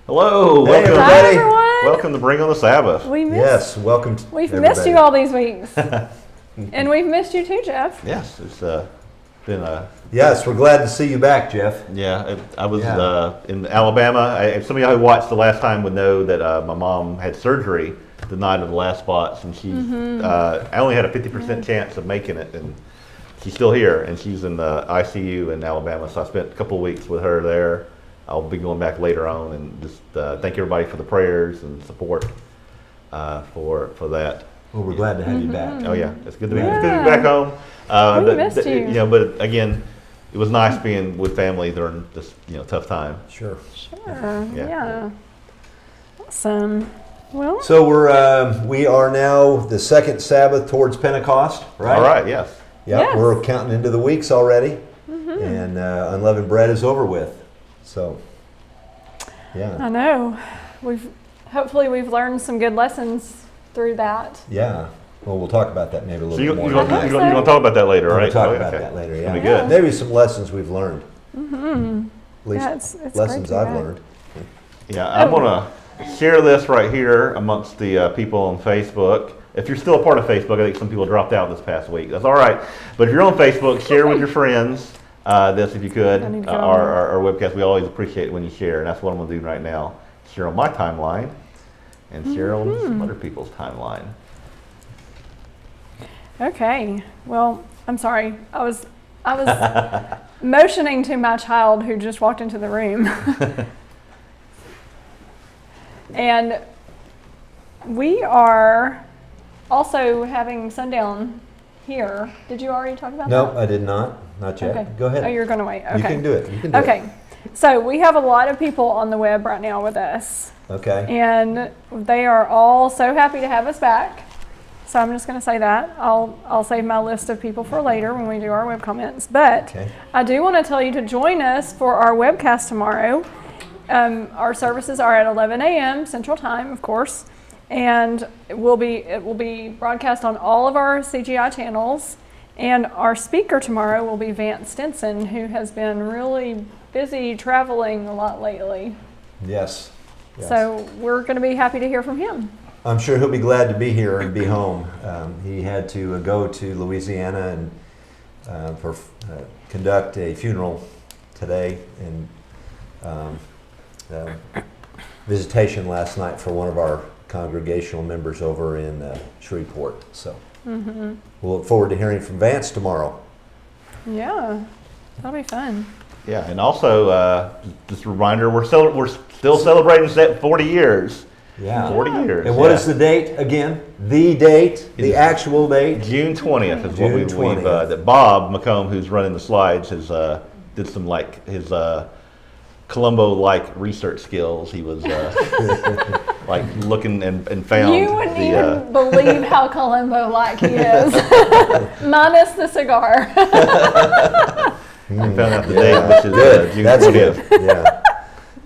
Hello, Hey, welcome, everybody. Hi, everyone. welcome to Bring on the Sabbath. Yes, welcome. We've everybody. missed you all these weeks. And we've missed you too, Jeff. Yes, it's been a Yes, we're glad to see you back, Jeff. I was in Alabama. Some of y'all who watched the last time would know that my mom had surgery the night of the last spots, and she I only had a 50% chance of making it, and she's still here, and she's in the ICU in Alabama. So I spent a couple of weeks with her there. I'll be going back later on, and just thank everybody for the prayers and support for that. Well, we're glad to have you back. Oh yeah, it's good to be back home. We missed you. You know, but again, it was nice being with family during this tough time. Sure. Sure. Yeah. Awesome. Well, So we are now the second Sabbath towards Pentecost, right? All right. Yes. Yeah, Yes. we're counting into the weeks already, and unleavened bread is over with. So, yeah, I know. Hopefully we've learned some good lessons through that. yeah. Well, we'll talk about that maybe a So little bit more. you're I hope going so. to talk about that later, We'll right? talk Oh, about okay. that later. Yeah, That'd be good. Maybe some lessons we've learned. Mm-hmm. At least Yeah, it's lessons great to I've be learned. Yeah, I'm gonna share this right here amongst the people on Facebook. If you're still a part of Facebook, I think some people dropped out this past week. That's all right. But if you're on Facebook, share with your friends this if you could. I need to get on Our webcast, we always appreciate it when you share, and that's what I'm gonna do right now. Share on my timeline and share on some other people's timeline. Okay. Well, I'm sorry. I was motioning to my child who just walked into the room. And we are also having sundown here. Did you already talk about No, that? I did not. Not yet. Okay. Go ahead. Oh, you're going to wait. Okay. You can do it. You can do Okay. So we have a lot of people on the web right now with us. it. Okay. And they are all so happy to have us back. So I'm just going to say that. I'll save my list of people for later when we do our web comments. But Okay. I do want to tell you to join us for our webcast tomorrow. Our services are at 11 a.m. Central Time, of course, and it will be broadcast on all of our CGI channels. And our speaker tomorrow will be Vance Stinson, who has been really busy traveling a lot lately. Yes. Yes. So we're going to be happy to hear from him. I'm sure he'll be glad to be here and be home. He had to go to Louisiana and conduct a funeral today and visitation last night for one of our congregational members over in Shreveport. So we'll look forward to hearing from Vance tomorrow. Yeah, that'll be fun. Yeah, and also just a reminder, we're still celebrating 40 years. Yeah. 40 years. And what is the date again? The date, the actual date? June 20th is what June 20th. that Bob McComb, who's running the slides, has did some his Columbo-like research skills. He was like looking and found You wouldn't even believe how Columbo-like he is, minus the cigar. and found out the date, which is Good. June That's 20th. good. Yeah.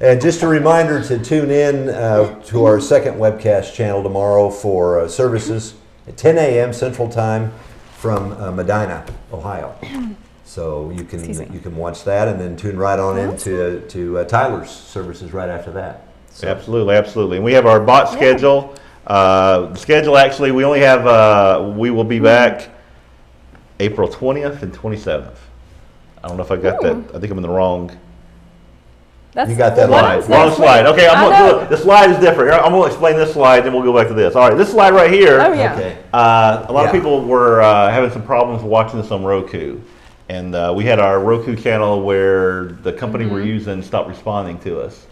And just a reminder to tune in to our second webcast channel tomorrow for services at 10 a.m. Central Time from Medina, Ohio. So you can watch that and then tune right on into Tyler's services right after that. So, Absolutely. And we have our bot schedule. The schedule actually, we only have, we will be back April 20th and 27th. I don't know if I got that. I think I'm in the wrong That's You got that what line. I'm Wrong saying. slide. Okay, I know. the slide is different. I'm going to explain this slide, then we'll go back to this. All right, this slide right here. Oh, yeah. okay. A lot of Yeah. people were having some problems watching this on Roku. And we had our Roku channel where the company we're using stopped responding to us.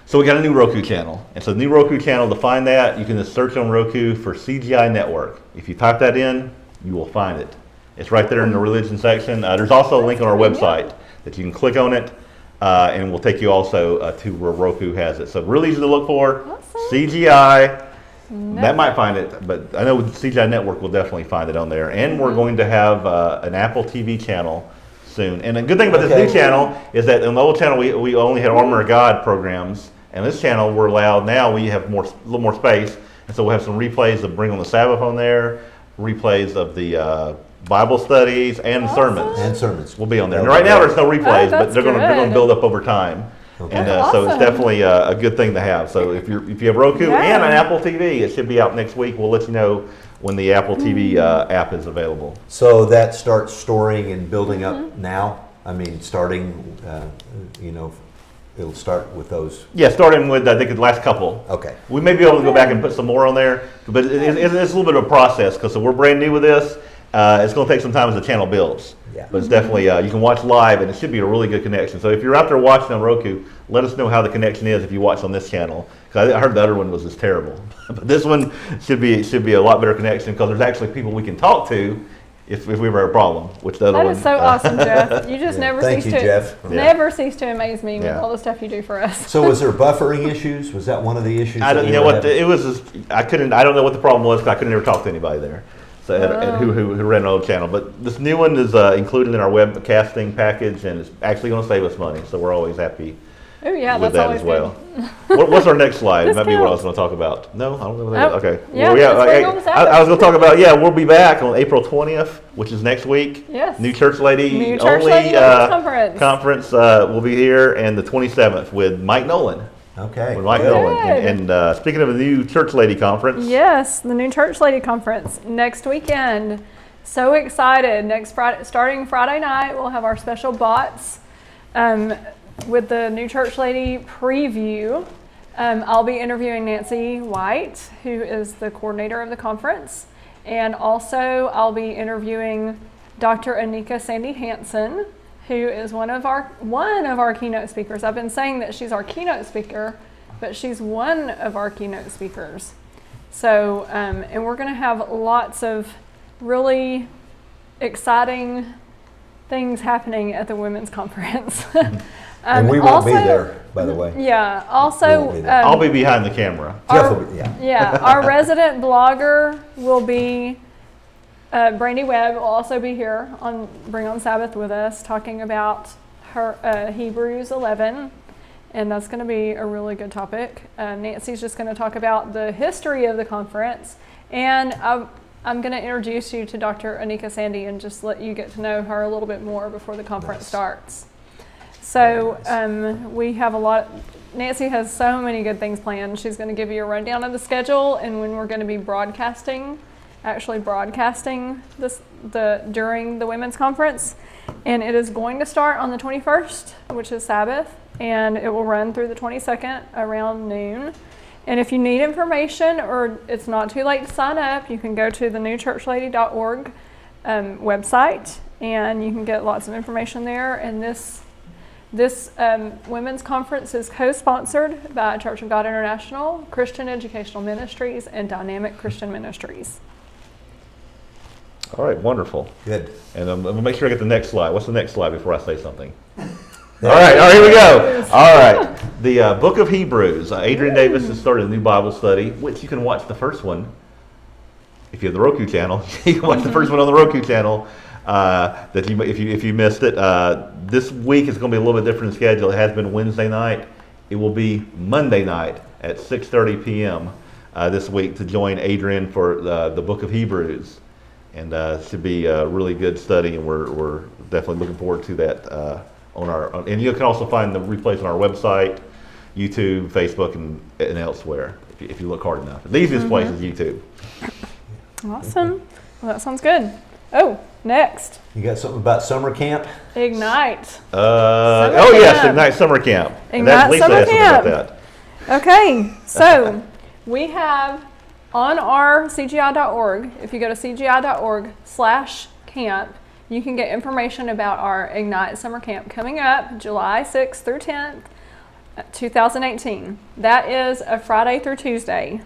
So we got a new Roku channel. And so the new Roku channel, to find that, you can just search on Roku for CGI Network. If you type that in, you will find it. It's right there in the religion section. There's also a link on our website that you can click on it. And we'll take you also to where Roku has it. So really easy to look for. Awesome. CGI. That might find it, but I know with CGI Network will definitely find it on there. And we're going to have an Apple TV channel soon. And the good thing about this new channel is that in the old channel we only had Armor of God programs, and this channel we're allowed now. We have a little more space, and so we'll have some replays of Bring on the Sabbath on there, replays of the Bible studies and sermons. And sermons. Will be on there. And right now there's no replays, but that's they're going to good. build up over time. Okay. And That's so it's awesome. definitely a good thing to have. So if you have Roku Yeah. and an Apple TV, it should be out next week. We'll let you know when the Apple TV app is available. So that starts storing and building up Mm-hmm. now? I mean, starting, it'll start with those. Yeah, starting with I think the last couple. Okay. We may be able to go back and put some more on there, but it's a little bit of a process because we're brand new with this. It's going to take some time as the channel builds. Yeah. But it's definitely, you can watch live and it should be a really good connection. So if you're out there watching on Roku, let us know how the connection is if you watch on this channel. Because I heard the other one was just terrible. But this one should be a lot better connection because there's actually people we can talk to if we ever have a problem, which the other That one. is so awesome, Jeff. You just Yeah. never Thank cease you, to Jeff. never cease to amaze me with Yeah. all the stuff you do for us. So was there buffering issues? Was that one of the issues? I that don't, you know were what, having? it was just, I don't know what the problem was because I couldn't ever talk to anybody there. So, who ran an old channel. But this new one is included in our webcasting package and it's actually going to save us money. So we're always happy Oh yeah, with that's that always as well. good. What's our next slide? That'd be what I was Discounts. going to talk about. No, I don't know what Oh, that is. Okay. yeah, Well, let's bring I on the Sabbath. was going to talk about, we'll be back on April 20th, which is next week. Yes. New Church Lady New Church only Lady Women's Conference. will be here, and the 27th with Mike Nolan. Okay. With Mike good. Nolan. Good. And speaking of the new Church Lady Conference, Yes, the New Church Lady Conference next weekend. So excited! Next Friday, starting Friday night, we'll have our special bots with the New Church Lady preview. I'll be interviewing Nancy White, who is the coordinator of the conference, and also I'll be interviewing Dr. Anika Sandy Hansen, who is one of our keynote speakers. I've been saying that she's our keynote speaker, but she's one of our keynote speakers. So, and we're going to have lots of really exciting things happening at the women's conference. And we won't be also- there, by the way. Yeah. We Also, won't be there. I'll be behind the camera. Jeff will be, yeah. yeah, our resident blogger will be Brandy Webb. Will also be here on Bring on Sabbath with us, talking about her Hebrews 11, and that's going to be a really good topic. Nancy's just going to talk about the history of the conference, and I'm going to introduce you to Dr. Anika Sandy and just let you get to know her a little bit more before the conference Nice. starts. So we have a lot. Nancy has so many good things planned. She's going to give you a rundown of the schedule and when we're going to be actually broadcasting this during the women's conference. And it is going to start on the 21st, which is Sabbath, and it will run through the 22nd around noon. And if you need information or it's not too late to sign up, you can go to the newchurchlady.org website and you can get lots of information there. And this women's conference is co-sponsored by Church of God International, Christian Educational Ministries, and Dynamic Christian Ministries. All right, wonderful. Good. And I'm going to make sure I get the next slide. What's the next slide before I say something? All right, here we go. All right, the book of Hebrews. Adrian Davis has started a new Bible study, which you can watch the first one. If you have the Roku channel, you can watch the first one on the Roku channel. If you missed it, this week is going to be a little bit different schedule. It has been Wednesday night. It will be Monday night at 6:30 p.m. This week to join Adrian for the book of Hebrews, and it should be a really good study. And we're definitely looking forward to that. And you can also find the replays on our website, YouTube, Facebook, and elsewhere if you look hard enough. The easiest place is YouTube. Awesome. Well, that sounds good. Oh, next, You got something about summer camp? Ignite. Yes, Camp. Ignite Summer Camp. And Ignite Lisa Summer asked us about Camp. that. Okay, so we have on our CGI.org, if you go to CGI.org/camp, you can get information about our Ignite Summer Camp coming up July 6th through 10th, 2018. That is a Friday through Tuesday.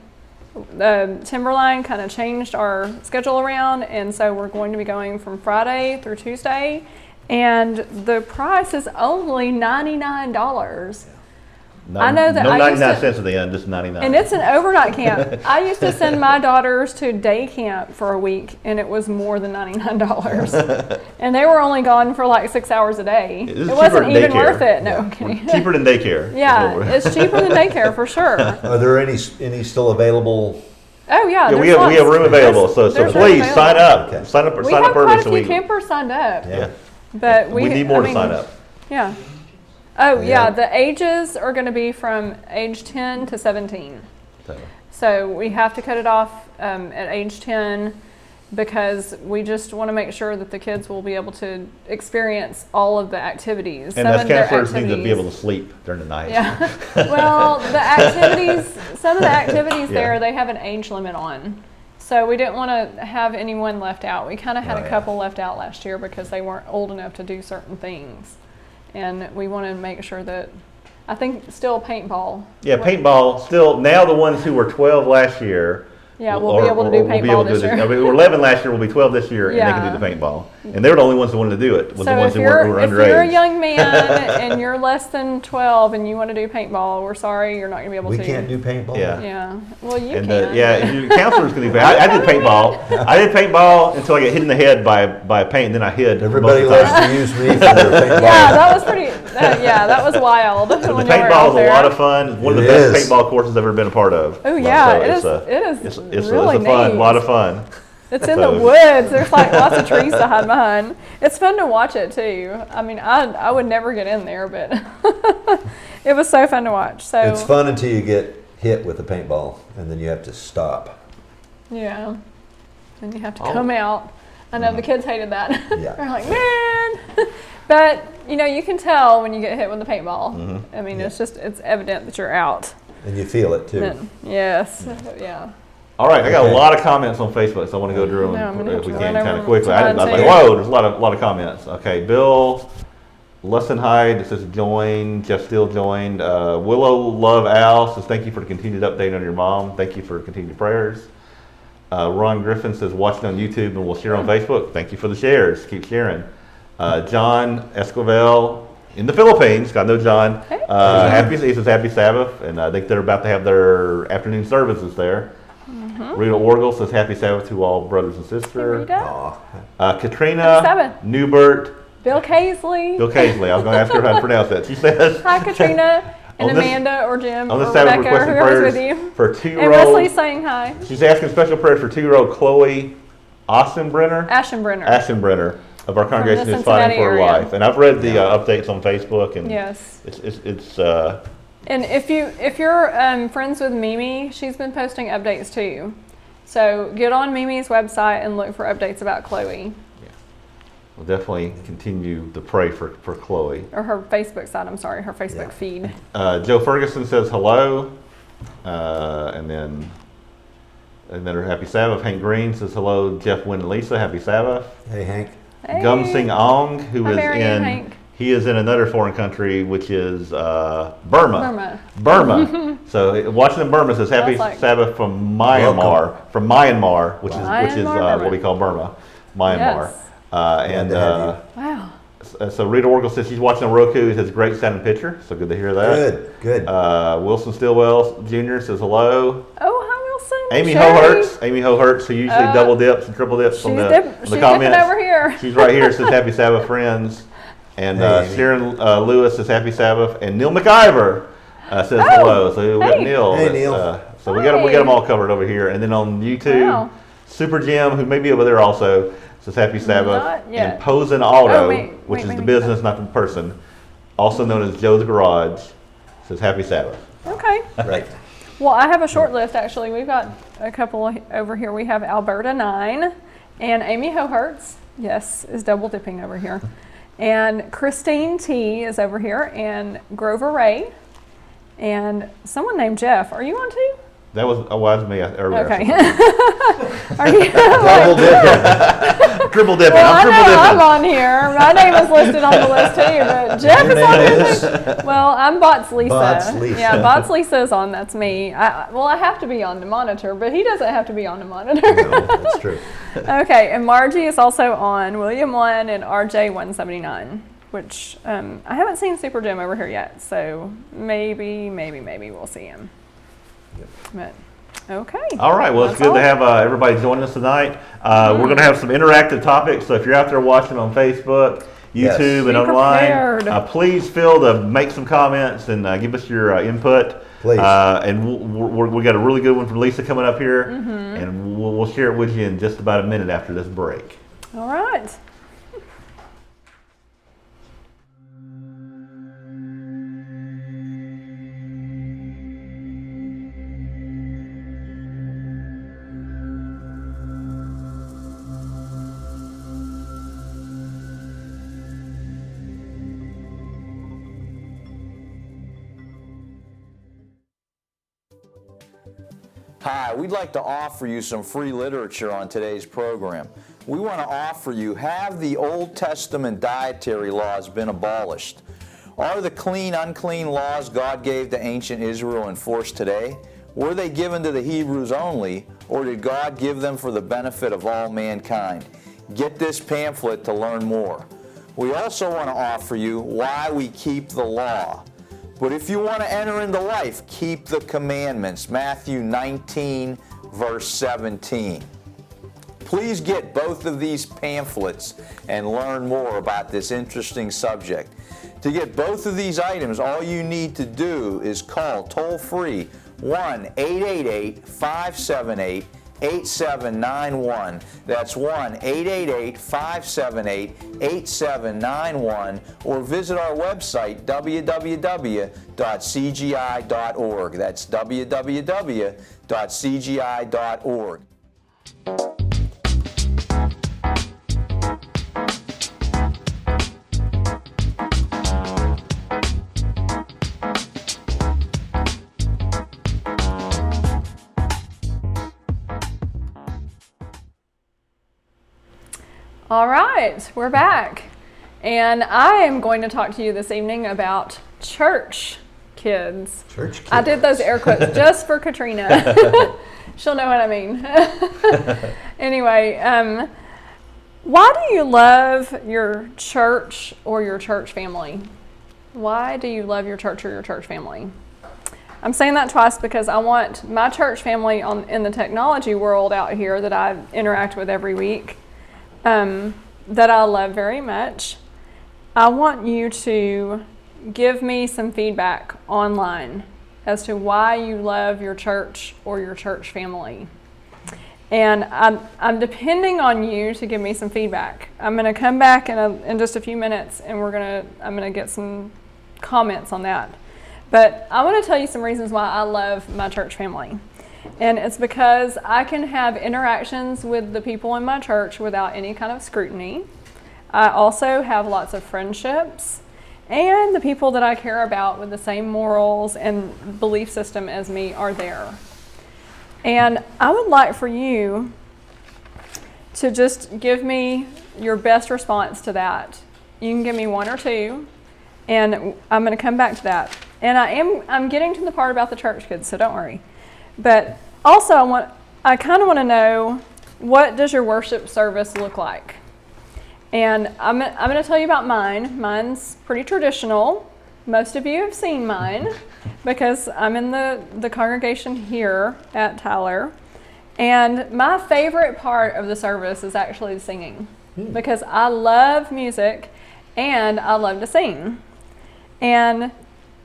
The Timberline kind of changed our schedule around, and so we're going to be going from Friday through Tuesday, and the price is only $99. I know that no I used 99 to- cents at the end, just 99. And it's an overnight camp. I used to send my daughters to day camp for a week, and it was more than $99. And they were only gone for like 6 hours a day. This is It wasn't cheaper than even daycare. worth it. No, I'm kidding. Cheaper than daycare. Yeah, it's cheaper than daycare for sure. Are there any still available? Oh yeah, Yeah, we there's have lots. room available, so There's room please available. sign up. Okay. Sign up We sign have up early quite a so few we campers signed up, Yeah. but we need more to sign up. Yeah. Oh, Yeah. yeah, the ages are going to be from age 10 to 17. So we have to cut it off at age 10 because we just want to make sure that the kids will be able to experience all of the activities. And us counselors need to be able to sleep during the night. Yeah. Well, the activities, some of the activities Yeah. there, they have an age limit on. So we didn't want to have anyone left out. We kind of had Oh, a yeah. couple left out last year because they weren't old enough to do certain things. And we want to make sure that, I think still paintball. Yeah, paintball, still, now the ones who were 12 last year. Yeah, we'll be able to do will be paintball able to this do year. I mean, we were 11 last year, we'll be 12 this year, and they Yeah. can do the paintball. And they were the only ones that wanted to do it, was the So ones if who were you're a underage. young man and you're less than 12 and you want to do paintball, we're sorry, you're not going to be able We to. can't do paintball? Yeah. Yeah. Well, you And can. counselors can do paintball. I did paintball. I did paintball until I got hit in the head by a paint, and then I hid. Everybody most of the time. loves to use me for their paintball. Yeah, that was pretty. That was wild. But the when you were paintball out is a there. lot of fun. It's one of the It best is. paintball courses I've ever been a part of. Oh yeah, So it is. it's It is really it's a fun, neat. lot of fun. It's in So- the woods. There's like lots of trees to hide behind. It's fun to watch it too. I mean, I would never get in there, but it was so fun to watch. So It's fun until you get hit with a paintball, and then you have to stop. yeah, and you have to Oh. come out. I know the kids hated that. Yeah. They're like, man. But you can tell when you get hit with the paintball. Mm-hmm. I mean, it's evident that you're out. And you feel it too. Then, yes. Yeah. All right, I got Okay. a lot of comments on Facebook, so I want to go through No, I'm them gonna if we have can to run kind over of quickly. to I was mine, like, too. whoa, there's a lot of comments. Okay, Bill Lessenhide, it says join. Jeff Steele joined. Willow Love Al says thank you for the continued update on your mom. Thank you for continued prayers. Ron Griffin says watching on YouTube and we'll share on Facebook. Thank you for the shares. Keep sharing. John Esquivel in the Philippines. Got no John. Hey. He says happy Sabbath, and I think they're about to have their afternoon services there. Rita Orgel says happy Sabbath to all brothers and sisters. Rita. Aw. Katrina Happy Sabbath. Newbert, Bill Casely. Bill Casely. I was going to ask her how to pronounce that. She says Hi, Katrina and On this- Amanda or Jim on or this Sabbath Rebecca, requesting whoever's prayers with you. for And 2-year-old. Wesley's saying hi. She's asking special prayers for 2-year-old Chloe Assenbrenner. Ashenbrenner. Of our congregation the who's fighting Cincinnati for her area. life. And I've read the updates on Facebook, and Yes. it's And if you're friends with Mimi, she's been posting updates too. So get on Mimi's website and look for updates about Chloe, we'll definitely continue to pray for Chloe. or her Facebook site. I'm sorry, her Facebook Yeah. feed. Joe Ferguson says hello, and then her happy Sabbath. Hank Green says hello. Jeff, Wynn, and Lisa, happy Sabbath. Hey, Hank. Hey. Gum Sing Ong, who Hi, is Mary and in Hank. he is in another foreign country, which is Burma. Burma. So watching in Burma says happy Sounds like- Sabbath from Myanmar, which is Myanmar, what we call Burma, Myanmar. Yes. And Glad to have Wow. so Rita Orgel says she's watching on Roku. It says great sound and picture. So good to hear that. Good. Wilson Stillwell Jr. says hello. Oh, hi Wilson. Amy Sherry. Hohertz, who usually double dips and triple dips on the She's comments. dipping over here. She's right here. Says happy Sabbath, friends. And Hey, Amy. Sharon Lewis says happy Sabbath. And Neil McIver says hello. So we got hey. Neil. Hey, that's, Neil. So we got them all covered over here. And then on YouTube, Wow. Super Jim, who may be over there also, says happy Sabbath. Not yet. And Posen Auto, Oh, wait, which is wait, the wait. business, not the person, also known as Joe's Garage, says happy Sabbath. Okay. Right. Well, I have a short list actually. We've got a couple over here. We have Alberta 9 and Amy Hohertz, yes, is double dipping over here. And Christine T is over here, and Grover Ray, and someone named Jeff. Are you on too? That was me earlier. Okay. Are you? Double dipping. Triple dipping. Well, I'm I triple know I'm dipping. on here. My name is listed on the list too, but Jeff Your is on name here is? too. Well, I'm Bots Lisa. Bots Lisa. Yeah, Bots Lisa is on. That's me. I have to be on the monitor, but he doesn't have to be on the monitor. No, that's true. Okay, and Margie is also on William 1 and RJ 179, which I haven't seen Super Jim over here yet, so maybe we'll see him. Yep. But, okay. All right. Well, it's That's good all. to have everybody join us tonight. We're going to have some interactive topics. So if you're out there watching on Facebook, Yes. YouTube, Be and online, prepared. please feel to make some comments and give us your input. Please. And we got a really good one from Lisa coming up here, and we'll share it with you in just about a minute after this break. All right. Hi, we'd like to offer you some free literature on today's program. We want to offer you, have the Old Testament dietary laws been abolished? Are the clean, unclean laws God gave to ancient Israel enforced today? Were they given to the Hebrews only, or did God give them for the benefit of all mankind? Get this pamphlet to learn more. We also want to offer you why we keep the law. But if you want to enter into life, keep the commandments. Matthew 19, verse 17. Please get both of these pamphlets and learn more about this interesting subject. To get both of these items, all you need to do is call toll-free 1-888-578-8791. That's 1-888-578-8791, or visit our website, www.cgi.org. That's www.cgi.org. All right, we're back. And I am going to talk to you this evening about church kids. Church kids. I did those air quotes just for Katrina. She'll know what I mean. Anyway, why do you love your church or your church family? Why do you love your church or your church family? I'm saying that twice because I want my church family in the technology world out here that I interact with every week, that I love very much. I want you to give me some feedback online as to why you love your church or your church family. And I'm depending on you to give me some feedback. I'm going to come back in just a few minutes, and I'm going to get some comments on that. But I want to tell you some reasons why I love my church family. And it's because I can have interactions with the people in my church without any kind of scrutiny. I also have lots of friendships, and the people that I care about with the same morals and belief system as me are there. And I would like for you to just give me your best response to that. You can give me one or two, and I'm going to come back to that. And I'm getting to the part about the church kids, so don't worry. But also I kind of want to know, what does your worship service look like? And I'm going to tell you about mine. Mine's pretty traditional. Most of you have seen mine because I'm in the congregation here at Tyler. And my favorite part of the service is actually the singing, because I love music and I love to sing. And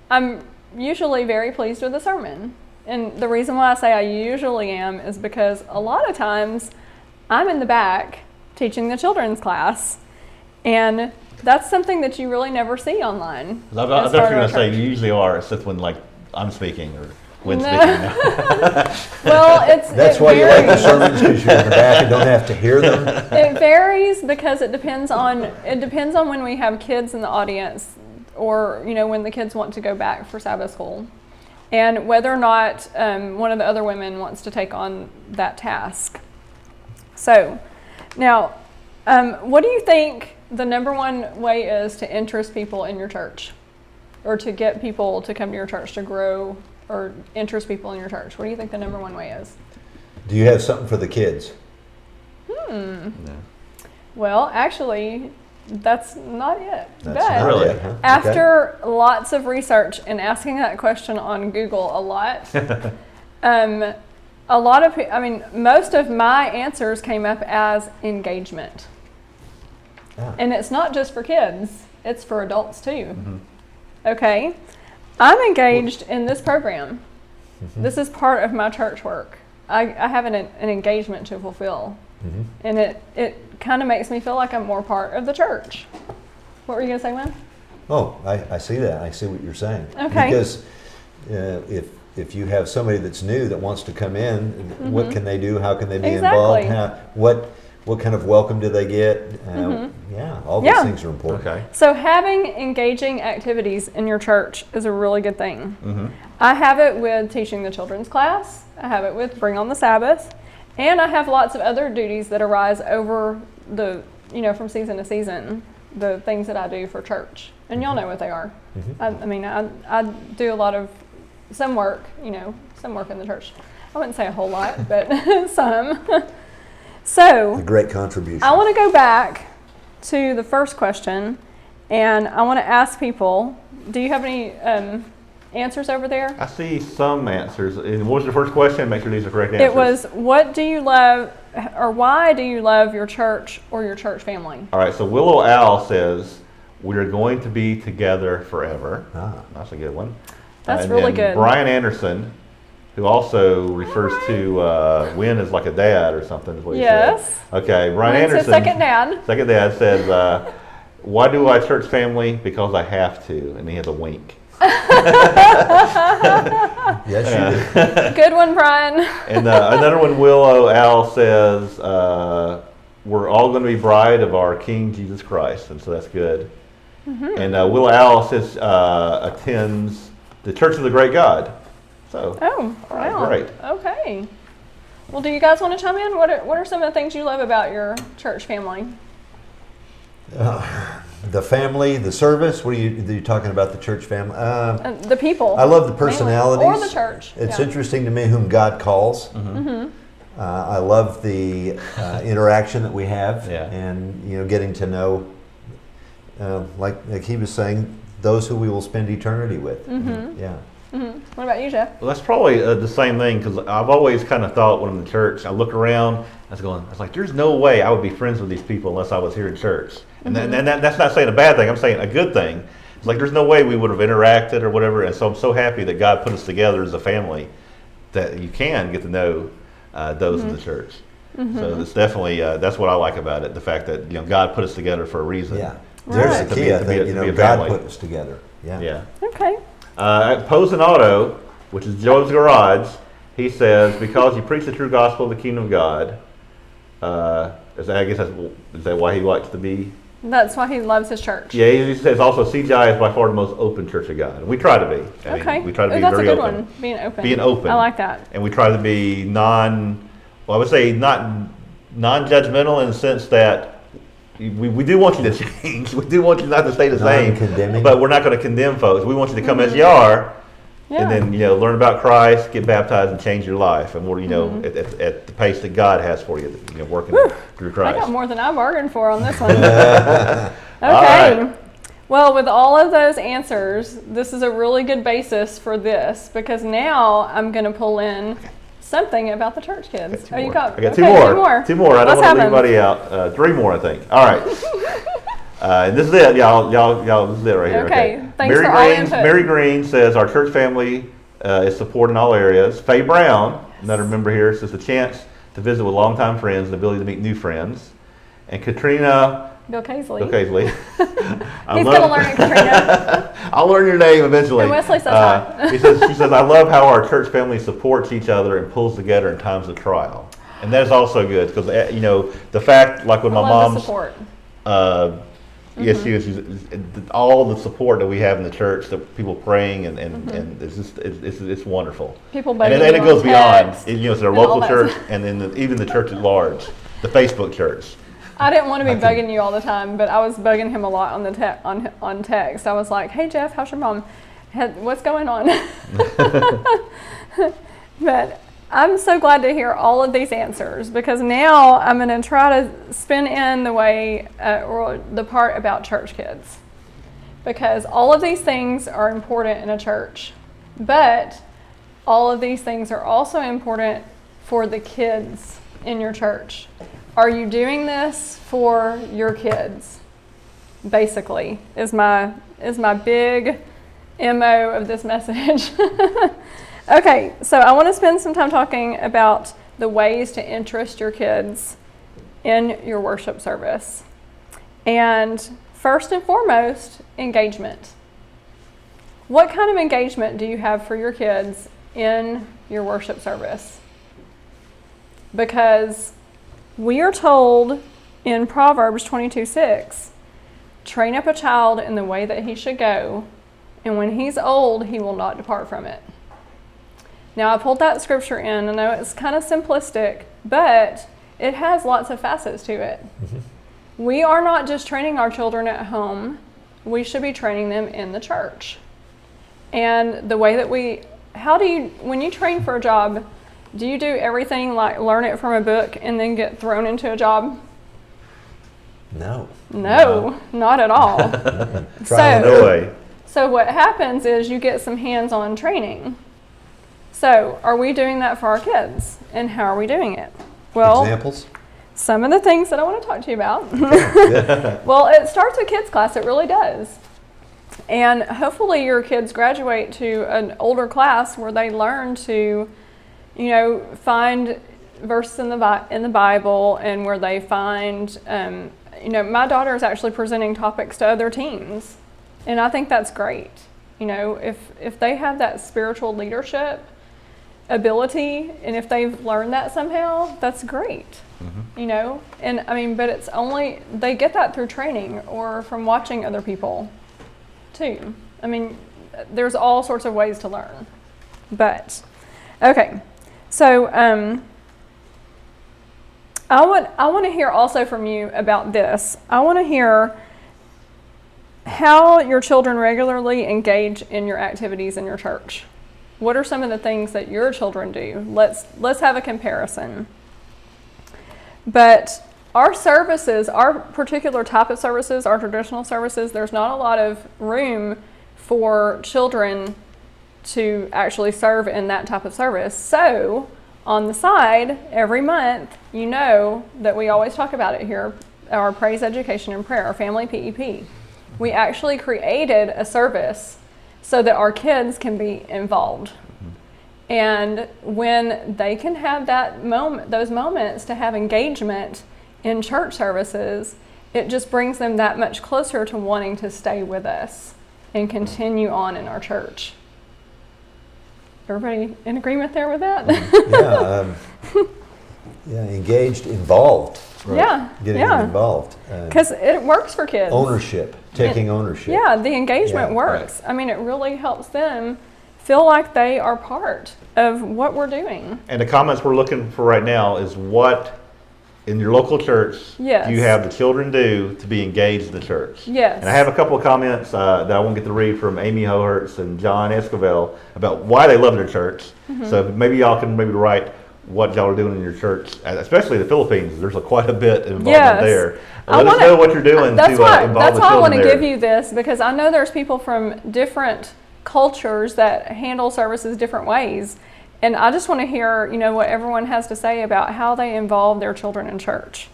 I'm usually very pleased with the sermon. And the reason why I say I usually am is because a lot of times I'm in the back teaching the children's class, and that's something that you really never see online. I thought you were going to say you usually are, except when I'm speaking or when speaking. Well, That's why you like the sermons, because you're in the back and don't have to hear them. It varies because it depends on when we have kids in the audience, or when the kids want to go back for Sabbath school, and whether or not one of the other women wants to take on that task. So, now, what do you think the number one way is to interest people in your church, or to get people to come to your church, to grow or interest people in your church? What do you think the number one way is? Do you have something for the kids? No. Well, actually, that's not it. That's But not Really? it, huh? after lots of research and asking that question on Google a lot, most of my answers came up as engagement. Ah. And it's not just for kids, it's for adults too. Mm-hmm. Okay? I'm engaged in this program. Mm-hmm. This is part of my church work. I have an engagement to fulfill. Mm-hmm. And it kind of makes me feel like I'm more part of the church. What were you going to say, Glenn? Oh, I see that. I see what you're saying. Okay. Because if you have somebody that's new that wants to come in, Mm-hmm. what can they do? How can they be Exactly. involved? What What kind of welcome do they get? Yeah, all these Yeah. things are important. Okay. So having engaging activities in your church is a really good thing. Mm-hmm. I have it with teaching the children's class. I have it with Bring on the Sabbath. And I have lots of other duties that arise over the, from season to season, the things that I do for church. And y'all know what they are. Mm-hmm. I do a lot of, some work in the church. I wouldn't say a whole lot, but some. So, A great contribution. I want to go back to the first question, and I want to ask people, do you have any answers over there? I see some answers. And what was your first question? Make sure these are correct answers. It was, what do you love, or why do you love your church or your church family? All right, so Willow Owl says, we're going to be together forever. That's a good one. That's And really then good. Brian Anderson, who also refers to Wynn as like a dad or something, is what he Yes. said. Okay, Brian Mine's his Anderson. second dad. Second dad says, why do I church family? Because I have to. And he has a wink. Yes, you do. Good one, Brian. And another one, Willow Owl says, we're all going to be bride of our King Jesus Christ. And so that's good. And Willow Owl says, attends the Church of the Great God. So, Oh, wow. great. Okay. Well, do you guys want to chime in? What are some of the things you love about your church family? The family, the service. What are you talking about? The church family. The people. I love the mainly. personalities. Or the church. It's yeah. interesting to me whom God calls. I love the interaction that we have, Yeah. and getting to know, like he was saying, those who we will spend eternity with. Yeah. What about you, Jeff? Well, that's probably the same thing, because I've always kind of thought when I'm in church, I look around, I was like, there's no way I would be friends with these people unless I was here in church. And, that's not saying a bad thing, I'm saying a good thing. It's like there's no way we would have interacted or whatever, and so I'm so happy that God put us together as a family that you can get to know those in the church. So it's definitely, that's what I like about it, the fact that God put us together for a reason. Yeah. There's Right. the key, I To be think. a God family. put us together. Yeah. Yeah. Okay. At Posen Auto, which is Joe's Garage, he says, because you preach the true gospel of the kingdom of God, is that why he likes to be? That's why he loves his church. Yeah, he says also CGI is by far the most open church of God. And we try to be. I mean, Okay. we try to be That's very a good open. one. Being open. Being open. I like that. And we try to be non-judgmental in the sense that we do want you to change. We do want you not to stay the same. Non-condemning. But we're not going to condemn folks. We want you to come as you are. Yeah. And then learn about Christ, get baptized, and change your life, and we're at the pace that God has for you, working through I Christ. got more than I bargained for on this one. All Okay. right. Well, with all of those answers, this is a really good basis for this, because now I'm going to pull in something about the church kids. Two more. got I got okay, two more. Two more. I don't Let's want to have leave 'em. anybody out. Three more, I think. All right. And this is it, y'all. This is it right here. Okay. Thanks Mary for all Green. input. Mary Green says our church family is supported in all areas. Faye Brown, another member here, says the chance to visit with longtime friends, and the ability to meet new friends. And Katrina Bill Casely. Oakley. He's going to learn it, Katrina. I'll learn your name eventually. And Wesley says hi. She says, I love how our church family supports each other and pulls together in times of trial. And that is also good because, the fact, like with I my love the mom's, support. yes, she's all the support that we have in the church, the people praying, and it's just, it's wonderful. People And begging then you it goes on beyond, text it's their and all local that church stuff. and then even the church at large, the Facebook church. I didn't want to be bugging you all the time, but I was bugging him a lot on the on text. I was like, "Hey Jeff, how's your mom? What's going on?" But I'm so glad to hear all of these answers, because now I'm going to try to spin in the way or the part about church kids, because all of these things are important in a church, but all of these things are also important for the kids in your church. Are you doing this for your kids? Basically, is my big MO of this message. Okay, so I want to spend some time talking about the ways to interest your kids in your worship service. And first and foremost, engagement. What kind of engagement do you have for your kids in your worship service? Because We are told in Proverbs 22:6, train up a child in the way that he should go, and when he's old, he will not depart from it. Now, I pulled that scripture in. I know it's kind of simplistic, but it has lots of facets to it. Mm-hmm. We are not just training our children at home. We should be training them in the church. And the way that when you train for a job, do you do everything like learn it from a book and then get thrown into a job? No, not at all. No way. So what happens is you get some hands-on training. So are we doing that for our kids? And how are we doing it? Well, examples? Some of the things that I want to talk to you about. Well, it starts with kids class. It really does. And hopefully your kids graduate to an older class where they learn to, find verses in the Bible, and where they find, my daughter is actually presenting topics to other teens, and I think that's great. If they have that spiritual leadership ability, and if they've learned that somehow, that's great. Mm-hmm. But it's only, they get that through training or from watching other people too. There's all sorts of ways to learn. But, okay. So, I want to hear also from you about this. I want to hear how your children regularly engage in your activities in your church. What are some of the things that your children do? Let's have a comparison. But our services, our particular type of services, our traditional services, there's not a lot of room for children to actually serve in that type of service. So on the side, every month, that we always talk about it here, our Praise, Education, and Prayer, our family PEP. We actually created a service so that our kids can be involved. And when they can have those moments to have engagement in church services, it just brings them that much closer to wanting to stay with us and continue on in our church. Everybody in agreement there with that? Engaged, involved. Right? Yeah, getting them involved. Because it works for kids. Ownership, taking ownership. Yeah, the engagement works. Right. It really helps them feel like they are part of what we're doing. And the comments we're looking for right now is what in your local church do you have the children do to be engaged in the church? Yes. And I have a couple of comments that I won't get to read from Amy Hohertz and John Esquivel about why they love their church. Mm-hmm. So maybe y'all can write what y'all are doing in your church, especially the Philippines. There's quite a bit of involvement there. Let us know what you're doing to involve the children there. That's why I want to give you this, because I know there's people from different cultures that handle services different ways. And I just want to hear, what everyone has to say about how they involve their children in church.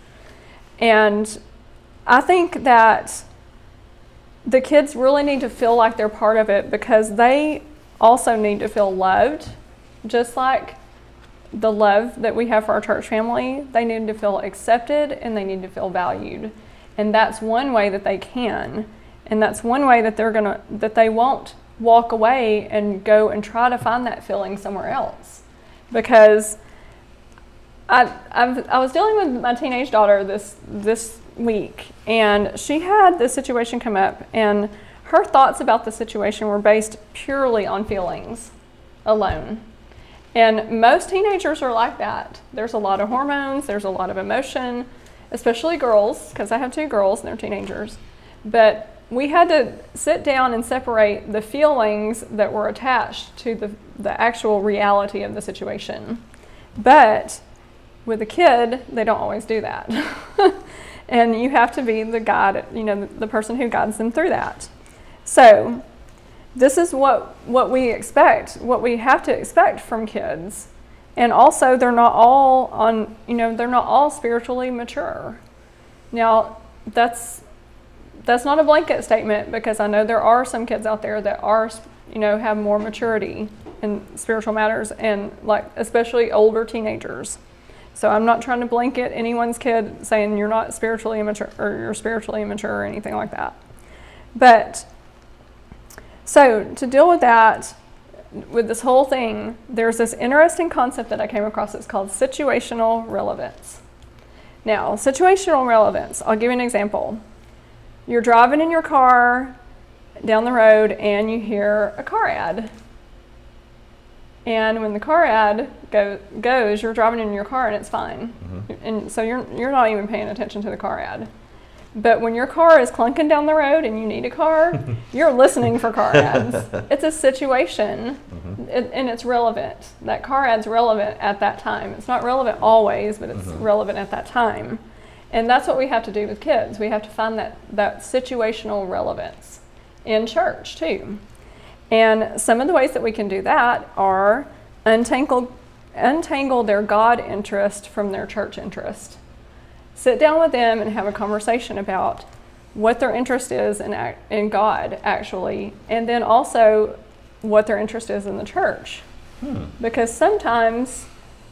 And I think that the kids really need to feel like they're part of it, because they also need to feel loved, just like the love that we have for our church family. They need to feel accepted and they need to feel valued. And that's one way that they can. And that's one way that that they won't walk away and go and try to find that feeling somewhere else. Because I was dealing with my teenage daughter this week, and she had this situation come up, and her thoughts about the situation were based purely on feelings alone. And most teenagers are like that. There's a lot of hormones, there's a lot of emotion, especially girls, because I have 2 girls and they're teenagers. But we had to sit down and separate the feelings that were attached to the actual reality of the situation. But with a kid, they don't always do that. And you have to be the guide, the person who guides them through that. So this is what we expect, what we have to expect from kids. And also they're not all spiritually mature. Now, that's not a blanket statement, because I know there are some kids out there that are, have more maturity in spiritual matters, and especially older teenagers. So I'm not trying to blanket anyone's kid saying you're not spiritually immature or you're spiritually immature or anything like that. But so to deal with that, with this whole thing, there's this interesting concept that I came across. It's called situational relevance. Now, situational relevance. I'll give you an example. You're driving in your car down the road and you hear a car ad. And when the car ad goes, you're driving in your car and it's fine. And so you're not even paying attention to the car ad. But when your car is clunking down the road and you need a car, you're listening for car ads. It's a situation, and it's relevant. That car ad's relevant at that time. It's not relevant always, but it's relevant at that time. And that's what we have to do with kids. We have to find that situational relevance in church too. And some of the ways that we can do that are untangle their God interest from their church interest. Sit down with them and have a conversation about what their interest is in God, actually, and then also what their interest is in the church. Because sometimes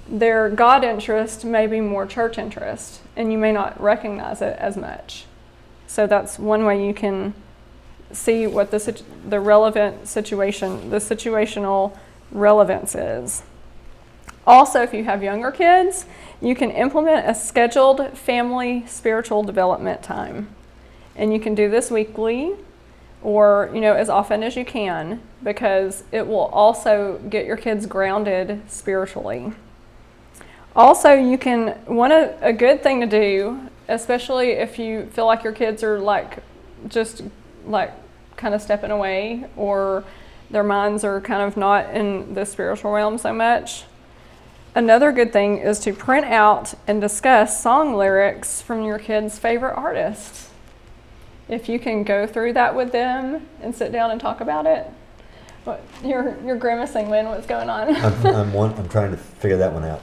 their God interest may be more church interest, and you may not recognize it as much. So that's one way you can see what the relevant situation, the situational relevance is. Also, if you have younger kids, you can implement a scheduled family spiritual development time. And you can do this weekly or, as often as you can, because it will also get your kids grounded spiritually. Also, a good thing to do, especially if you feel like your kids are kind of stepping away, or their minds are kind of not in the spiritual realm so much. Another good thing is to print out and discuss song lyrics from your kids' favorite artists. If you can go through that with them and sit down and talk about it. You're grimacing, Lynn. What's going on? I'm trying to figure that one out.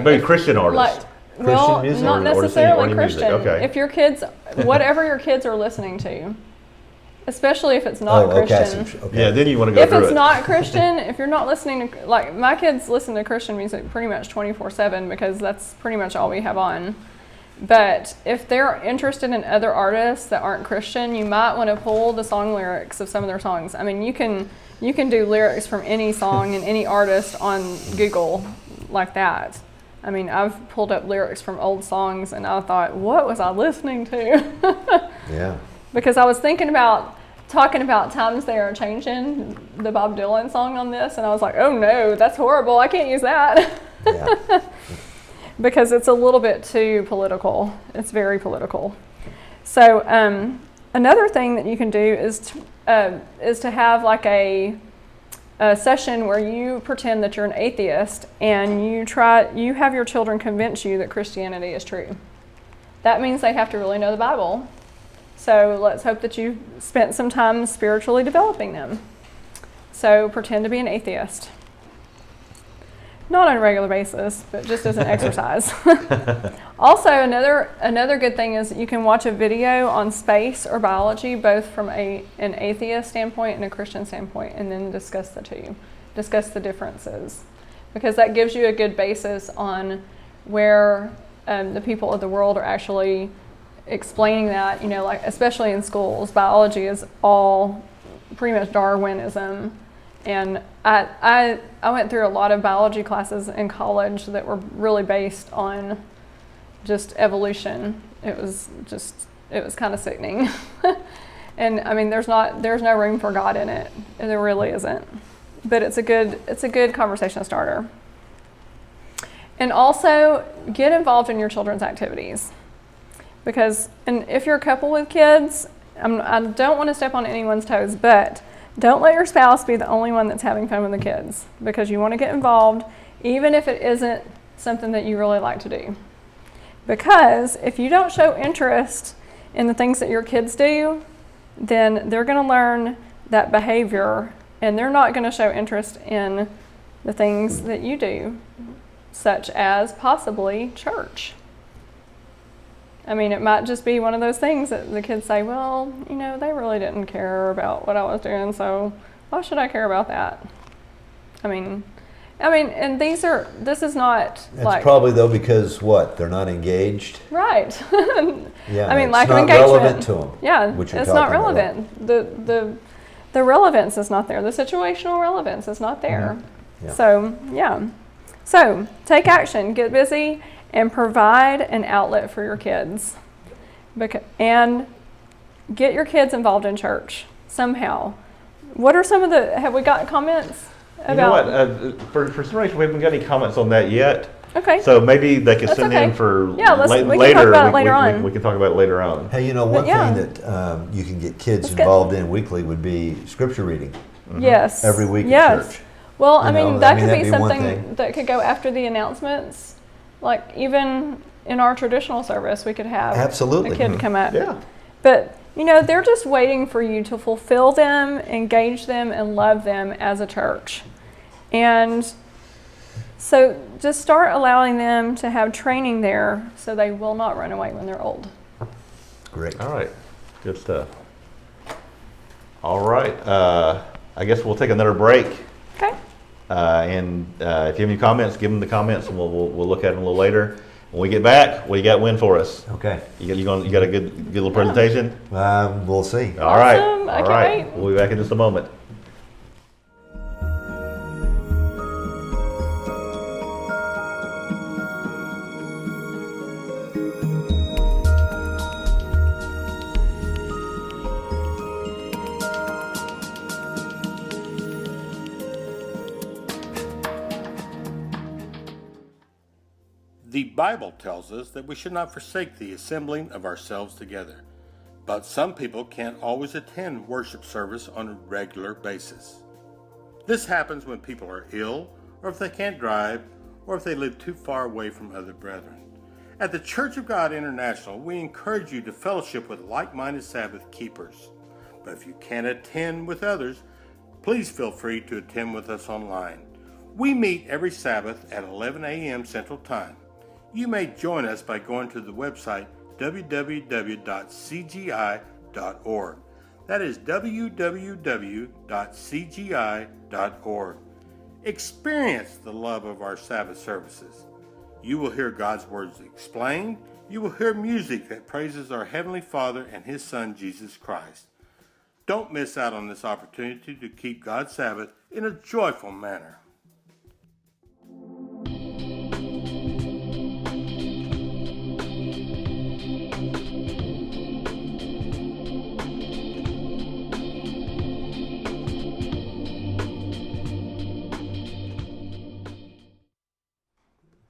Maybe Christian artists. Well, music? not Or necessarily any music, Christian. okay. If your kids, whatever your kids are listening to, especially if it's not Christian. Okay. Yeah, then you want to go If through it. it's not Christian, if you're not listening to, my kids listen to Christian music pretty much 24/7 because that's pretty much all we have on. But if they're interested in other artists that aren't Christian, you might want to pull the song lyrics of some of their songs. I mean, you can do lyrics from any song and any artist on Google like that. I mean, I've pulled up lyrics from old songs and I thought, what was I listening to? Yeah. Because I was talking about Times They Are Changing, the Bob Dylan song on this, and I was like, oh no, that's horrible, I can't use that. Yeah. Because it's a little bit too political. It's very political. So another thing that you can do is to have like a session where you pretend that you're an atheist and you have your children convince you that Christianity is true. That means they have to really know the Bible. So let's hope that you spent some time spiritually developing them. So pretend to be an atheist. Not on a regular basis, but just as an exercise. Also, another good thing is you can watch a video on space or biology, both from an atheist standpoint and a Christian standpoint, and then discuss the differences. Because that gives you a good basis on where the people of the world are actually explaining that, especially in schools. Biology is all pretty much Darwinism. And I went through a lot of biology classes in college that were really based on just evolution. It was kind of sickening. And I mean, there's no room for God in it. There really isn't. But it's a good conversation starter. And also get involved in your children's activities. And if you're a couple with kids, I don't want to step on anyone's toes, but don't let your spouse be the only one that's having fun with the kids, because you want to get involved even if it isn't something that you really like to do. Because if you don't show interest in the things that your kids do, then they're going to learn that behavior and they're not going to show interest in the things that you do, such as possibly church. I mean, it might just be one of those things that the kids say, well, they really didn't care about what I was doing, so why should I care about that? I mean, and this is not That's probably though because they're not engaged. Right. Yeah. I mean, it's lack of not engagement. relevant to them. Yeah, which you're it's not talking relevant. The relevance is not there. The situational relevance is not there. Yeah. So, yeah. So, take action, get busy, and provide an outlet for your kids. And get your kids involved in church somehow. What are some of have we got comments about? You know what? For some reason, we haven't got any comments on that yet. Okay. So maybe they can send okay. in for we can later. talk about it later on. We can talk about it later on. Hey, you know, one yeah. thing that you can get kids Let's get- involved in weekly would be scripture reading Yes. every week yes. at church. Well, You I know, mean, that could that'd be be one something thing. that could go after the announcements. Like even in our traditional service, we could have Absolutely. a kid come up. Yeah. But, you know, they're just waiting for you to fulfill them, engage them, and love them as a church. And so just start allowing them to have training there so they will not run away when they're old. Great. All right. Good stuff. All right. I guess we'll take another break. Okay? And if you have any comments, give them the comments, and we'll look at them a little later. When we get back, what you got win for us? Okay. You got a good little presentation? We'll see. All right. Awesome. I All can't right. wait. We'll be back in just a moment. The Bible tells us that we should not forsake the assembling of ourselves together, but some people can't always attend worship service on a regular basis. This happens when people are ill, or if they can't drive, or if they live too far away from other brethren. At the Church of God International, we encourage you to fellowship with like-minded Sabbath keepers. But if you can't attend with others, please feel free to attend with us online. We meet every Sabbath at 11 a.m. Central Time. You may join us by going to the website www.cgi.org. That is www.cgi.org. Experience the love of our Sabbath services. You will hear God's words explained. You will hear music that praises our Heavenly Father and His Son, Jesus Christ. Don't miss out on this opportunity to keep God's Sabbath in a joyful manner.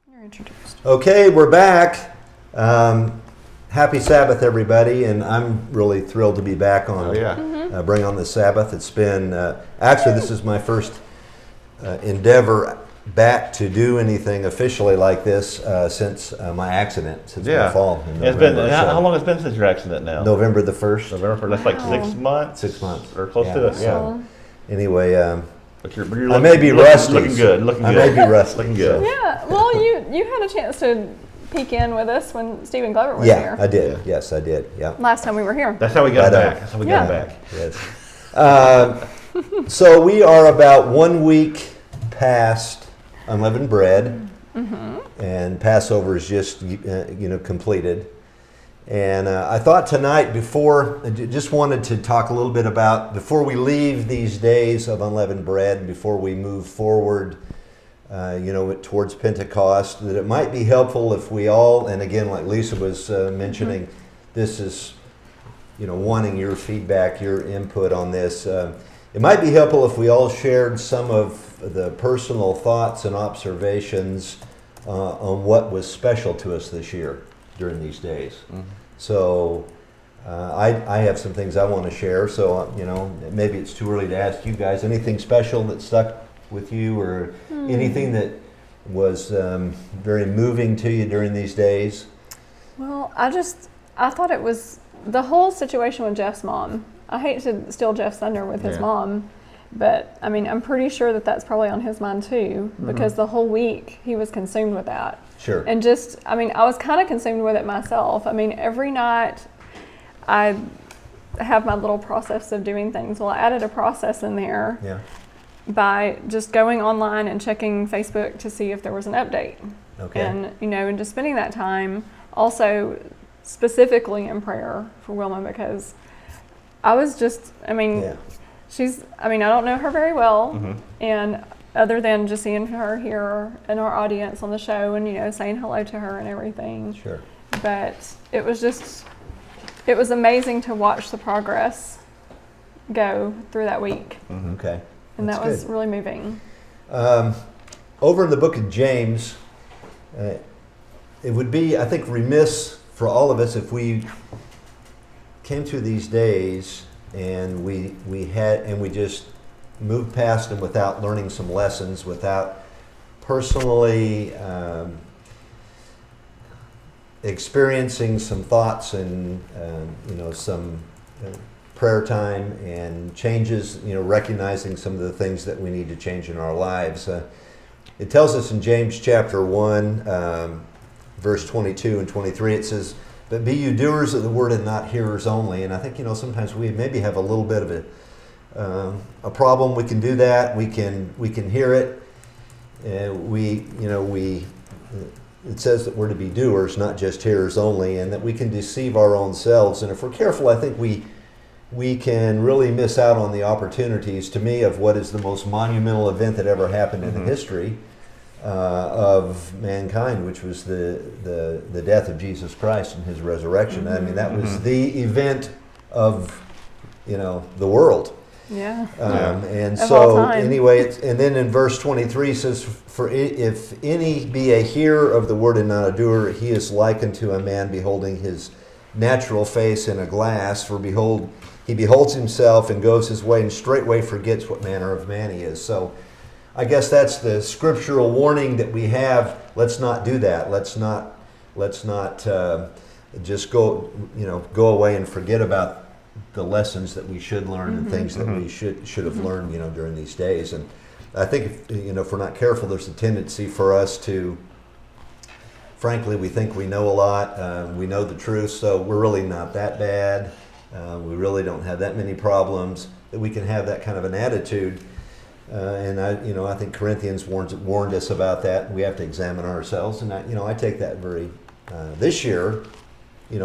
You're introduced. Okay, we're back. Happy Sabbath, everybody, and I'm really thrilled to be back on Oh, yeah. Bring on the Sabbath. It's been, actually, this is my first endeavor back to do anything officially like this since my accident, since my fall in It's been, November. how long has it been since your accident now? November the 1st. November 1st. That's like Wow. 6 months? 6 months. Or close Yeah. to it, yeah. So, Anyway, But you're I may be rusty. Looking good. Looking I good. may be rusty. Looking good. yeah, well, you had a chance to peek in with us when Stephen Glover was Yeah, here. I did. Yes, I did. Yeah. Last time we were here. That's how we got Right on. back. That's how we Yeah. got back. Yes. So we are about 1 week past unleavened bread, and Passover is just completed. And I thought tonight, I just wanted to talk a little bit about, before we leave these days of unleavened bread, before we move forward, towards Pentecost, that it might be helpful if we all, and again, like Lisa was mentioning, this is, wanting your feedback, your input on this. It might be helpful if we all shared some of the personal thoughts and observations on what was special to us this year during these days. So I have some things I want to share. So maybe it's too early to ask you guys anything special that stuck with you, or anything that was very moving to you during these days. Well, I thought it was the whole situation with Jeff's mom. I hate to steal Jeff's thunder with his Yeah. mom, but I mean, I'm pretty sure that that's probably on his mind too, because the whole week he was consumed with that. Sure. And I was kind of consumed with it myself. I mean, every night I have my little process of doing things. Well, I added a process in there Yeah. by just going online and checking Facebook to see if there was an update. Okay. And, and just spending that time also specifically in prayer for Wilma, because I was just, Yeah. I don't know her very well, and other than just seeing her here in our audience on the show and, saying hello to her and everything. Sure. But it was amazing to watch the progress go through that week. Okay. And That's that was good. really moving. Over in the book of James, it would be, I think, remiss for all of us if we came through these days and we just moved past them without learning some lessons, without personally experiencing some thoughts and some prayer time and changes, recognizing some of the things that we need to change in our lives. It tells us in James chapter 1, verse 22 and 23, it says, "But be you doers of the word and not hearers only." And I think, sometimes we maybe have a little bit of a problem. We can do that. We can hear it. It says that we're to be doers, not just hearers only, and that we can deceive our own selves. And if we're careful, I think we can really miss out on the opportunities, to me, of what is the most monumental event that ever happened in the history of mankind, which was the death of Jesus Christ and his resurrection. I mean, that was the event of the world. Yeah. And Of so all time. anyway, and then in verse 23 says, "For if any be a hearer of the word and not a doer, he is likened to a man beholding his natural face in a glass. For behold, he beholds himself and goes his way, and straightway forgets what manner of man he is." So I guess that's the scriptural warning that we have. Let's not do that. Let's not just go away and forget about the lessons that we should learn and things that we should have learned, during these days. And I think if we're not careful, there's a tendency for us to, frankly, we think we know a lot, we know the truth, so we're really not that bad. We really don't have that many problems, that we can have that kind of an attitude. And I think Corinthians warned us about that. We have to examine ourselves, and I take that very this year.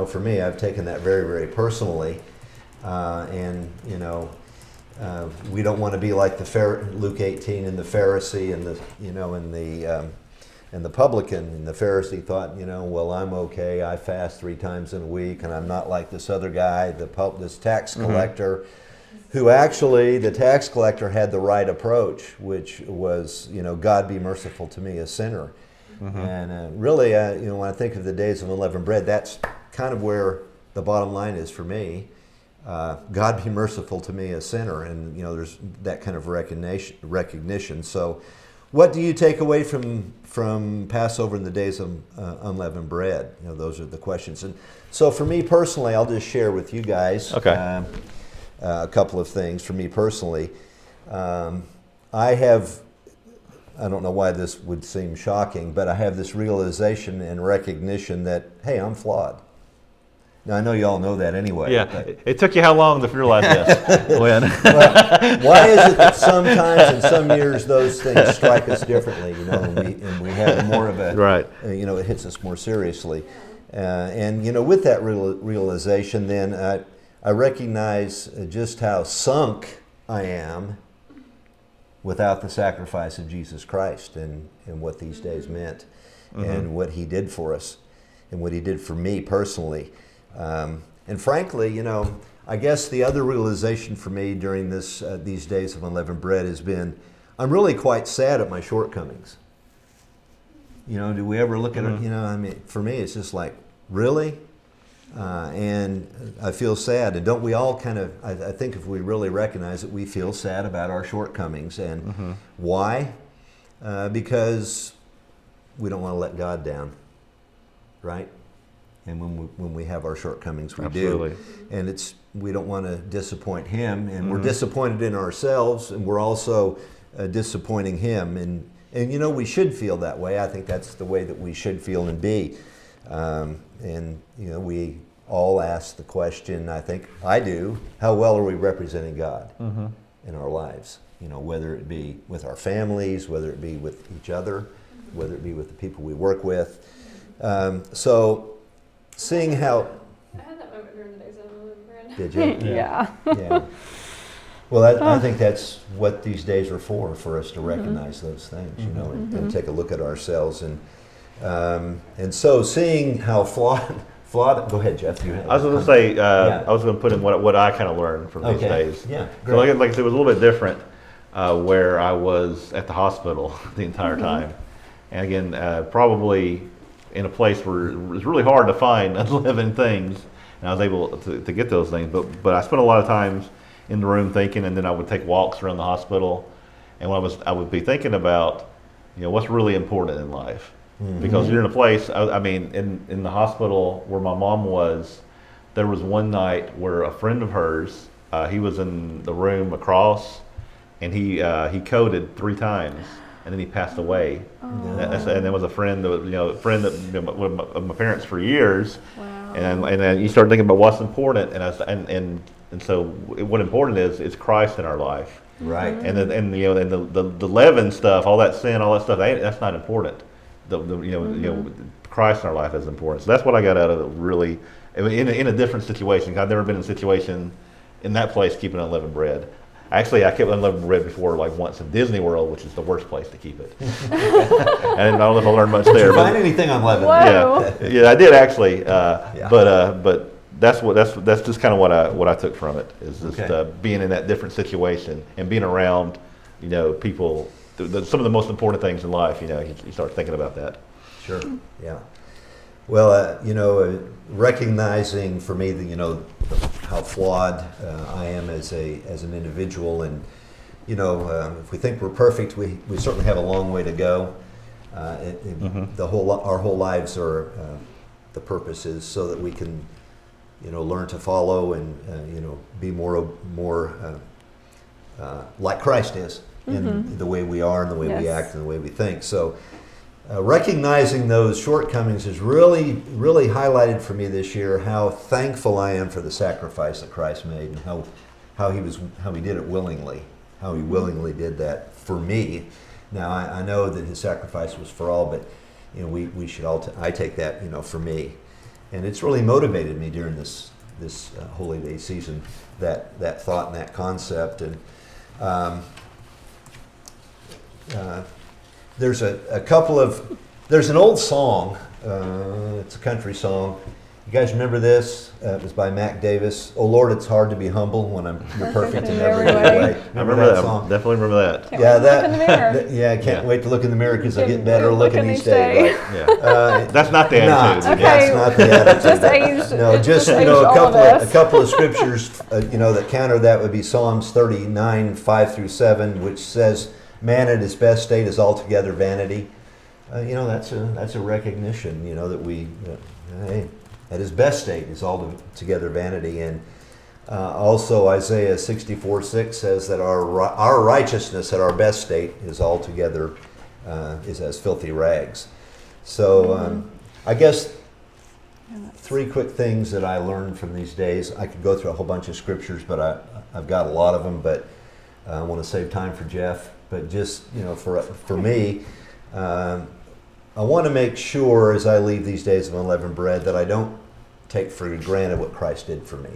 For me, I've taken that very, very personally, and we don't want to be like Luke 18 and the Pharisee and the publican. And the Pharisee thought, well, I'm okay. I fast 3 times in a week, and I'm not like this other guy, this tax collector. Who actually, the tax collector had the right approach, which was, God be merciful to me, a sinner. And really, when I think of the days of unleavened bread, that's kind of where the bottom line is for me. God be merciful to me, a sinner. And, there's that kind of recognition. So what do you take away from Passover in the days of unleavened bread? Those are the questions. And so for me personally, I'll just share with you guys. Okay. A couple of things for me personally. I don't know why this would seem shocking, but I have this realization and recognition that, hey, I'm flawed. Now, I know you all know that anyway. Yeah. But It took you how long to realize this, Lynn? why is it that sometimes in some years those things strike us differently, and we have more of a, Right. It hits us more seriously. And with that realization, then I recognize just how sunk I am without the sacrifice of Jesus Christ and what these days meant and what he did for us and what he did for me personally. And frankly, I guess the other realization for me during these days of unleavened bread has been, I'm really quite sad at my shortcomings. Do we ever look at it? For me, it's just like, really? And I feel sad. And don't we all kind of, I think if we really recognize it, we feel sad about our shortcomings. And why? Because we don't want to let God down, right? And when we have our shortcomings, we Absolutely. do. And we don't want to disappoint him. And we're disappointed in ourselves, and we're also disappointing him. And we should feel that way. I think that's the way that we should feel and be. And we all ask the question, I think I do, how well are we representing God in our lives? Whether it be with our families, whether it be with each other, whether it be with the people we work with. So seeing how... I had that moment during the days of unleavened bread. Did you? Yeah. Yeah. Well, I think that's what these days are for us to recognize those things, you know, and take a look at ourselves. And so seeing how flawed, go ahead, Jeff. You had I was going to say, Yeah. I was going to put in what I kind of learned from these days. Yeah, So great. like I said, it was a little bit different where I was at the hospital the entire time. And again, probably in a place where it was really hard to find unliving things. And I was able to get those things. But I spent a lot of times in the room thinking, and then I would take walks around the hospital. And I would be thinking about, you know, what's really important in life. Because you're in a place, I mean, in the hospital where my mom was, there was one night where a friend of hers, he was in the room across, and he coded 3 times, and then he passed away. And there was a friend that was, you know, of my parents for years. Wow. And then you start thinking about what's important, and so what important is Christ in our life. Right. And you know, and the leaven stuff, all that sin, all that stuff, that's not important. You know, Christ in our life is important. So that's what I got out of it. Really, I mean, in a different situation. I've never been in a situation in that place keeping unleavened bread. Actually, I kept unleavened bread before, like once in Disney World, which is the worst place to keep it. And I don't know if I learned much Did there. you find anything unleavened? Whoa. Yeah, I did actually. But that's just kind of what I took from it, is just being in that different situation and being around, you know, people. Some of the most important things in life, you know, you start thinking about that. Sure. Yeah. Well, you know, recognizing for me, you know, how flawed I am as an individual, and you know, if we think we're perfect, we certainly have a long way to go. Our whole lives are the purpose is so that we can, you know, learn to follow and you know, be more like Christ is. In the way we are and the way we act and the way we think. So recognizing those shortcomings has really, really highlighted for me this year how thankful I am for the sacrifice that Christ made, and how he did it willingly, how he willingly did that for me. Now I know that his sacrifice was for all, but you know, we should all I take that, you know, for me, and it's really motivated me during this Holy Day season, that thought and that concept. And there's there's an old song, it's a country song. You guys remember this? It was by Mac Davis. Oh Lord, it's hard to be humble when you're perfect in every way. I remember that song. Definitely remember that. Can't wait to look in the mirror. I can't wait to look in the mirror because I get better looking each day. Right? Yeah. That's not the attitude. Okay. That's not the attitude. Just aged. No, just you aged know, all of us. a couple of scriptures, you know, that counter that would be Psalms 39, 5-7, which says, "Man at his best state is altogether vanity." You know, that's a recognition, you know, that hey, at his best state is altogether vanity. And also Isaiah 64:6 says that our righteousness at our best state is altogether is as filthy rags. So I guess 3 quick things that I learned from these days. I could go through a whole bunch of scriptures, but I've got a lot of them, but I want to save time for Jeff. But just, you know, for me, I want to make sure as I leave these days of unleavened bread that I don't take for granted what Christ did for me.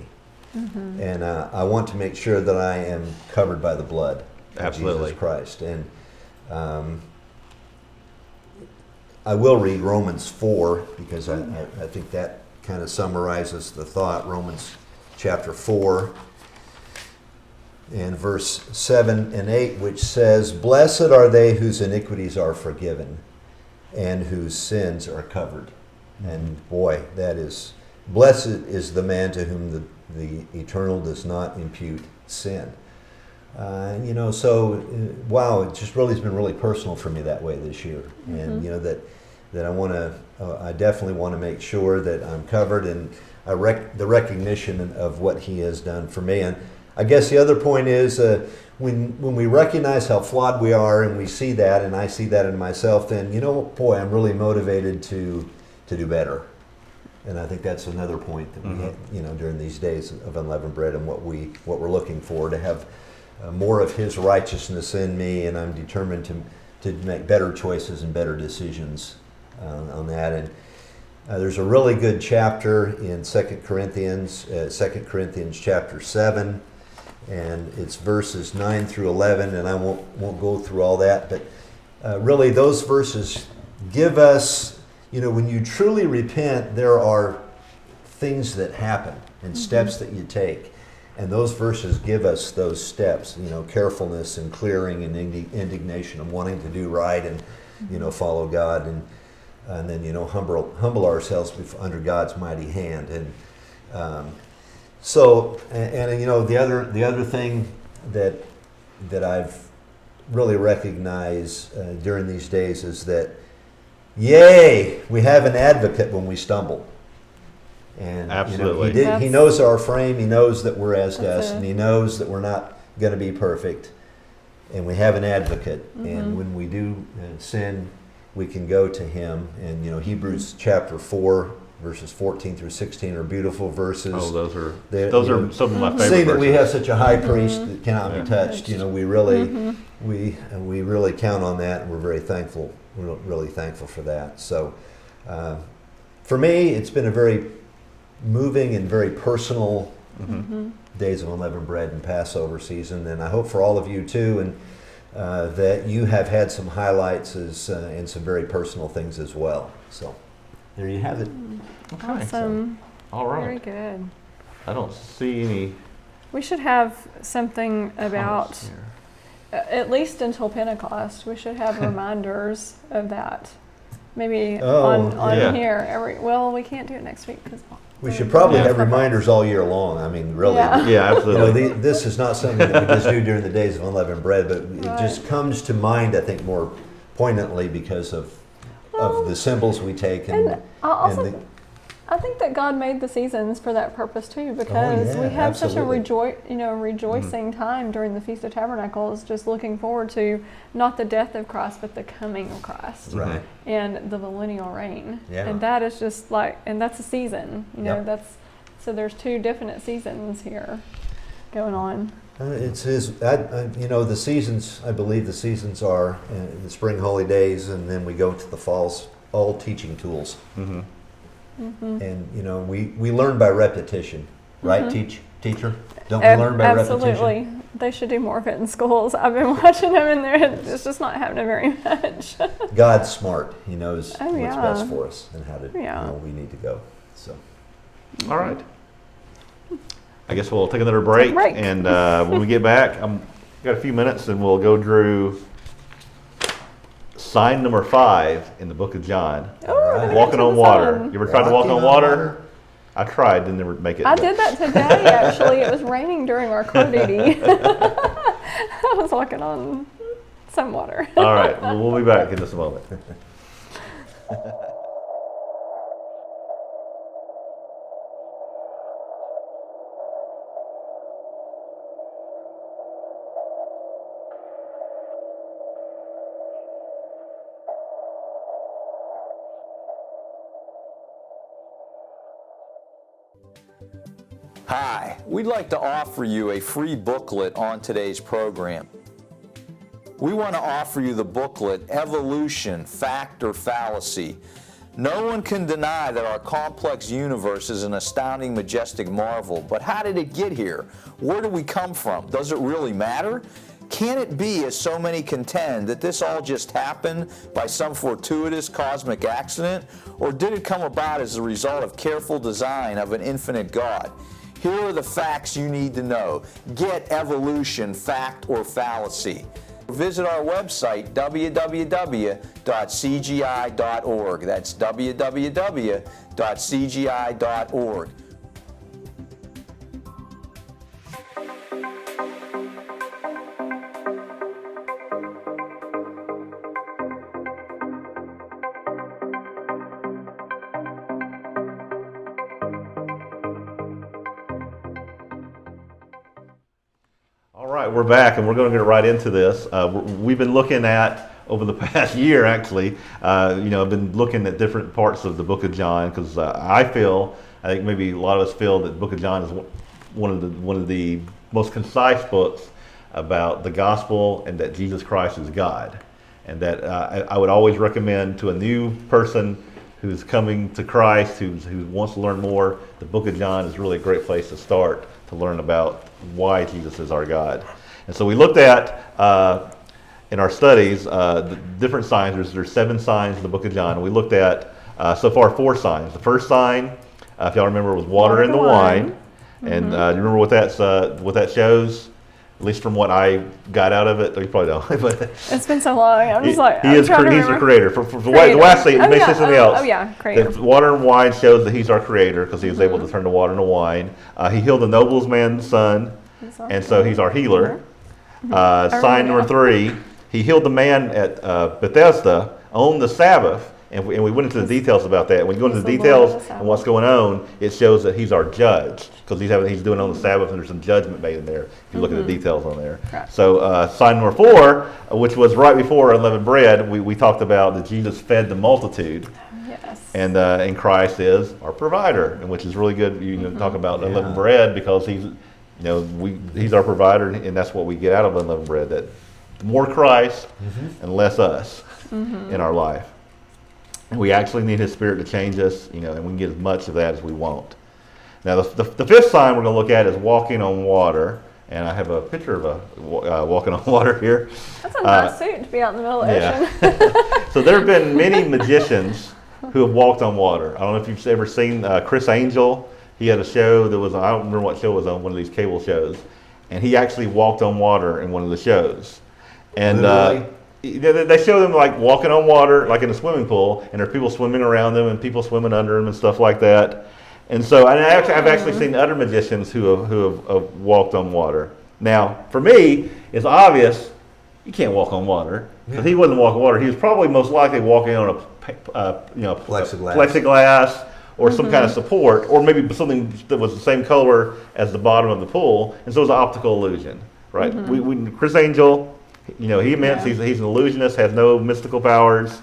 And I want to make sure that I am covered by the blood of Jesus Christ. And I will read Romans 4 because I think that kind of summarizes the thought. Romans chapter 4 and verse 7 and 8, which says, "Blessed are they whose iniquities are forgiven and whose sins are covered." And boy, that is, blessed is the man to whom the Eternal does not impute sin. You know, so wow, it just really has been really personal for me that way this year. And you know, that I definitely want to make sure that I'm covered, and the recognition of what he has done for me. And I guess the other point is when we recognize how flawed we are, and we see that, and I see that in myself, then, you know, boy, I'm really motivated to do better. And I think that's another point that we have, you know, during these days of unleavened bread, and what we're looking for, to have more of his righteousness in me, and I'm determined to make better choices and better decisions on that. And there's a really good chapter in 2 Corinthians chapter 7, and it's verses 9 through 11, and I won't go through all that, but really those verses give us, when you truly repent, there are things that happen and steps that you take. And those verses give us those steps, carefulness and clearing and indignation and wanting to do right and, follow God and then, humble ourselves under God's mighty hand. And the other thing that I've really recognized during these days is that, yay, we have an advocate when we stumble. And absolutely, he knows our frame. He knows that we're as That's dust, it. and he knows that we're not going to be perfect. And we have an advocate. And when we do sin, we can go to him. And Hebrews chapter 4, verses 14 through 16 are beautiful verses. Oh, those They're, are some of my favorite seeing that we have verses. such a high priest that cannot Yeah. be touched, we really we really count on that, and we're very thankful. We're really thankful for that. So, for me, it's been a very moving and very personal days of unleavened bread and Passover season, and I hope for all of you too, and that you have had some highlights and some very personal things as well. So, there you have it. Okay. Awesome. All right. Very good. I don't see any We should have something about, comments here. at least until Pentecost, we should have reminders of that. Maybe Oh, on yeah. here. Well, we can't do it next week because We should probably Yeah. have reminders all year long. I mean, really. Yeah. Yeah, absolutely. This is not something that we just do during the days of unleavened bread, but it Right. just comes to mind, I think, more poignantly because of the symbols we take And I and think that God made the seasons for that purpose too, because yeah, we have such a absolutely. rejoicing time during the Feast of Tabernacles, just looking forward to not the death of Christ, but the coming of Christ right. and the millennial reign. Yeah. And that is just and that's a season, Yep. so there's two definite seasons here going on. It's the seasons. I believe the seasons are the spring holy days, and then we go to the falls. All teaching tools, and we learn by repetition, right? Teacher, don't we learn by Absolutely. repetition? They should do more of it in schools. I've been watching them and it's just not happening very much. God's smart. He knows Oh, what's yeah. best for us and how to Yeah. we need to go. So. All right. I guess we'll take another break, break. and when we get back, got a few minutes, and we'll go through sign number 5 in the book of John. Oh, Right. Walking on water. You ever tried to walk Walking on water? I tried, didn't never make it. I did that today, actually. It was raining during our car duty. I was walking on some water. All right, we'll be back in just a moment. Hi, we'd like to offer you a free booklet on today's program. We want to offer you the booklet, Evolution, Fact or Fallacy. No one can deny that our complex universe is an astounding, majestic marvel, but how did it get here? Where did we come from? Does it really matter? Can it be, as so many contend, that this all just happened by some fortuitous cosmic accident? Or did it come about as a result of careful design of an infinite God? Here are the facts you need to know. Get Evolution, Fact or Fallacy. Visit our website, www.cgi.org. That's www.cgi.org. All right, we're back, and we're going to get right into this. We've been looking at, over the past year actually, I've been looking at different parts of the book of John, because I think maybe a lot of us feel that the book of John is one of the most concise books about the gospel and that Jesus Christ is God. And that I would always recommend to a new person who's coming to Christ, who wants to learn more, the book of John is really a great place to start to learn about why Jesus is our God. And so we looked at, in our studies, the different signs. There's 7 signs in the book of John. And we looked at, so far, 4 signs. The first sign, if y'all remember, was water in the wine. And do you remember what that shows? At least from what I got out of it. You probably don't. But It's been so long. I'm just like, he's the creator. For the way I say it, it may say something else. Oh yeah, creator. The water and wine shows that he's our creator because he was able to turn the water into wine. He healed the nobleman's son, and so he's our healer. Sign number 3, he healed the man at Bethesda on the Sabbath. And we went into the details about that. When you go into the details and what's going on, it shows that he's our judge because he's doing it on the Sabbath, and there's some judgment made in there if you look at the details on there. Right. So sign number 4, which was right before unleavened bread, we talked about that Jesus fed the multitude. Yes. And Christ is our provider, and which is really good. You know, talk about unleavened bread because he's our provider, and that's what we get out of unleavened bread. That more Christ and less us in our life. We actually need His Spirit to change us, and we can get as much of that as we want. Now, the 5th sign we're going to look at is walking on water, and I have a picture of walking on water here. That's a nice suit to be out in the middle of the ocean. So there have been many magicians who have walked on water. I don't know if you've ever seen Chris Angel. He had a show that was, I don't remember what show it was on, one of these cable shows, and he actually walked on water in one of the shows. And they show them like walking on water, like in a swimming pool, and there are people swimming around them and people swimming under them and stuff like that. And so, I've actually seen other magicians who have walked on water. Now, for me, it's obvious you can't walk on water because he wasn't walking on water. He was probably most likely walking on a plexiglass or some kind of support, or maybe something that was the same color as the bottom of the pool, and so it was an optical illusion, right? Chris Angel. He meant he's an illusionist, has no mystical powers.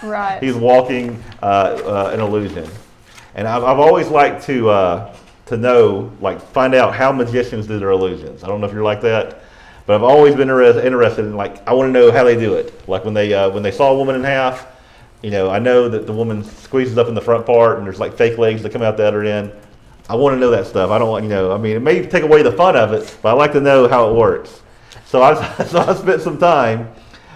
Right. He's walking an illusion. And I've always liked to know, find out how magicians do their illusions. I don't know if you're like that, but I've always been interested in, I want to know how they do it. Like when they saw a woman in half, I know that the woman squeezes up in the front part and there's fake legs that come out the other end. I want to know that stuff. I don't want, it may take away the fun of it, but I like to know how it works. So I spent some time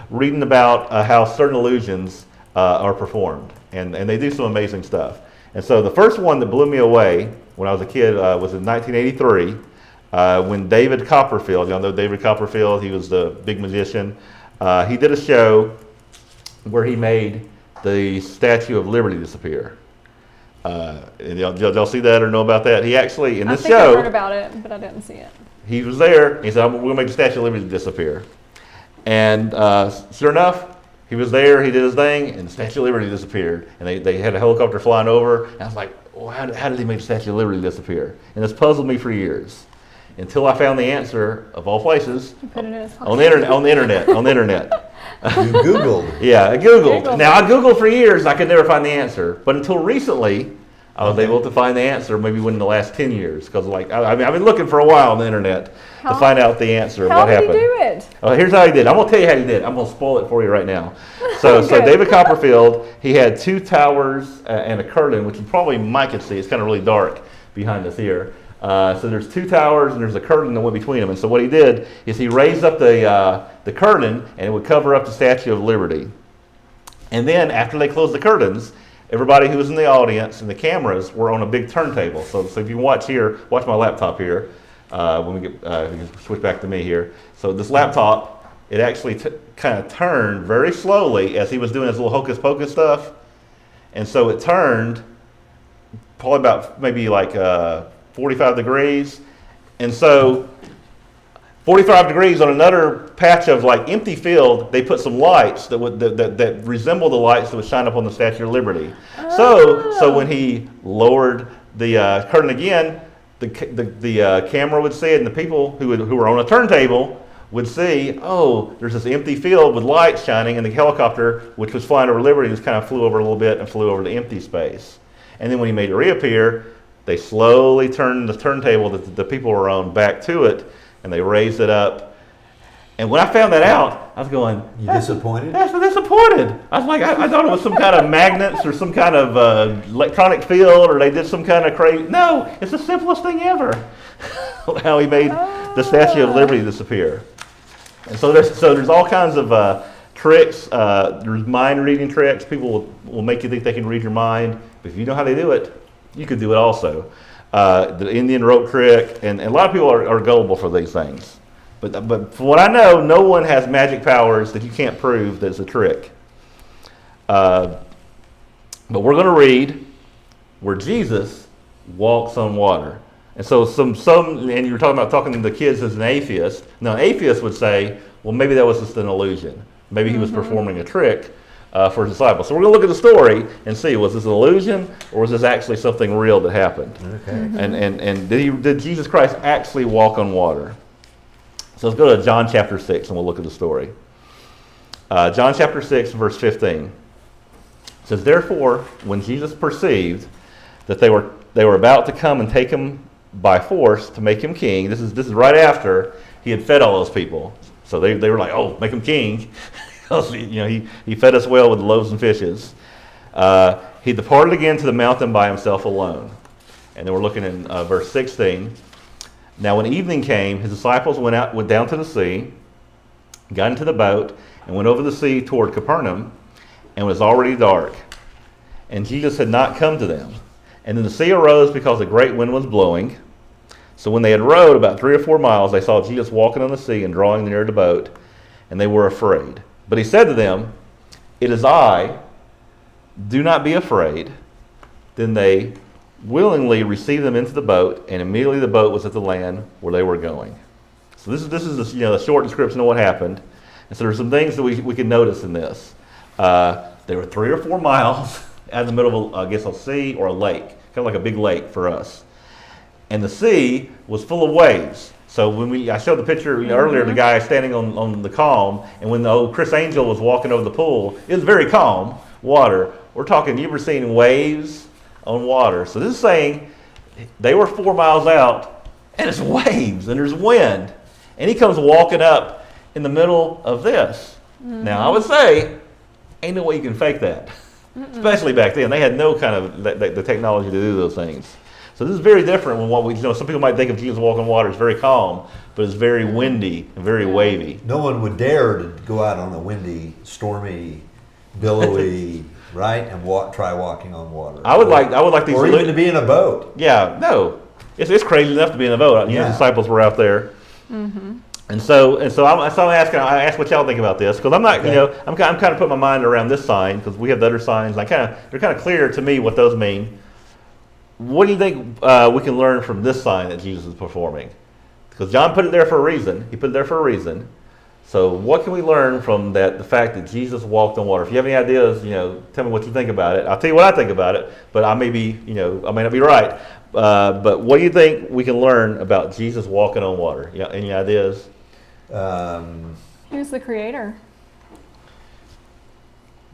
reading about how certain illusions are performed, and they do some amazing stuff. And so the first one that blew me away when I was a kid was in 1983 when David Copperfield, y'all know David Copperfield, he was the big magician. He did a show where he made the Statue of Liberty disappear. Y'all see that or know about that? He actually, in this show... I heard about it, but I didn't see it. He was there. He said, "We're going to make the Statue of Liberty disappear." And sure enough, he was there. He did his thing, and the Statue of Liberty disappeared. And they had a helicopter flying over. And I was like, well, how did he make the Statue of Liberty disappear? And this puzzled me for years until I found the answer, of all places, on the internet. You Googled. Yeah, I Googled. Now, I Googled for years. I could never find the answer. But until recently, I was able to find the answer maybe within the last 10 years. Because I've been looking for a while on the internet to find out the answer of what happened. How did he do it? Oh, here's how he did. I'm going to tell you how he did it. I'm going to spoil it for you right now. So David Copperfield, he had 2 towers and a curtain, which you probably might could see. It's kind of really dark behind us here. So there's 2 towers and there's a curtain that went between them. And so what he did is he raised up the curtain and it would cover up the Statue of Liberty. And then after they closed the curtains, everybody who was in the audience and the cameras were on a big turntable. So if you watch my laptop here. When we get, you can switch back to me here. So this laptop, it actually kind of turned very slowly as he was doing his little hocus pocus stuff. And so it turned probably about maybe 45 degrees. And so 45 degrees on another patch of empty field, they put some lights that resemble the lights that would shine up on the Statue of Liberty. Oh. So when he lowered the curtain again, the camera would see it, and the people who were on a turntable would see, oh, there's this empty field with lights shining, and the helicopter, which was flying over Liberty, just kind of flew over a little bit and flew over the empty space. And then when he made it reappear, they slowly turned the turntable that the people were on back to it, and they raised it up. And when I found that out, I was going, You disappointed? That's disappointed. I was like, I thought it was some kind of magnets or some kind of electronic field, or they did some kind of crazy. No, it's the simplest thing ever. How he made the Statue of Liberty disappear. And so there's all kinds of tricks. There's mind reading tricks. People will make you think they can read your mind, but if you know how they do it, you could do it also. The Indian rope trick, and a lot of people are gullible for these things. But from what I know, no one has magic powers that you can't prove that it's a trick. But we're going to read where Jesus walks on water. And so and you were talking to the kids as an atheist. Now, an atheist would say, well, maybe that was just an illusion. Maybe he was performing a trick for his disciples. So we're going to look at the story and see, was this an illusion or was this actually something real that happened? Okay. And did Jesus Christ actually walk on water? So let's go to John chapter 6 and we'll look at the story. John chapter 6, verse 15. It says, therefore, when Jesus perceived that they were about to come and take him by force to make him king, this is right after he had fed all those people. So they were like, oh, make him king. He fed us well with the loaves and fishes. He departed again to the mountain by himself alone. And then we're looking in verse 16. Now when evening came, his disciples went down to the sea, got into the boat, and went over the sea toward Capernaum, and it was already dark. And Jesus had not come to them. And then the sea arose because a great wind was blowing. So when they had rowed about 3 or 4 miles, they saw Jesus walking on the sea and drawing near the boat, and they were afraid. But he said to them, it is I, do not be afraid. Then they willingly received them into the boat, and immediately the boat was at the land where they were going. So this is the short description of what happened. And so there's some things that we can notice in this. They were 3 or 4 miles out in the middle of, a sea or a lake, kind of like a big lake for us. And the sea was full of waves. So when I showed the picture earlier, the guy standing on the calm, and when the old Chris Angel was walking over the pool, it was very calm water. We're talking, you ever seen waves on water? So this is saying they were 4 miles out, and it's waves, and there's wind. And he comes walking up in the middle of this. Now, I would say, ain't no way you can fake that. Especially back then. They had no kind of the technology to do those things. So this is very different from what some people might think of Jesus walking on water as very calm, but it's very windy and very wavy. No one would dare to go out on a windy, stormy, billowy, right, and try walking on water. I would like these, or even to be in a boat. Yeah, no, it's crazy enough to be in a boat. The disciples were out there, and so I ask what y'all think about this, because I'm not, I'm kind of putting my mind around this sign, because we have the other signs. And they're kind of clear to me what those mean. What do you think we can learn from this sign that Jesus is performing? Because John put it there for a reason. He put it there for a reason. So what can we learn from that? The fact that Jesus walked on water. If you have any ideas, tell me what you think about it. I'll tell you what I think about it, but I may not be right. But what do you think we can learn about Jesus walking on water? Any ideas? He was the creator.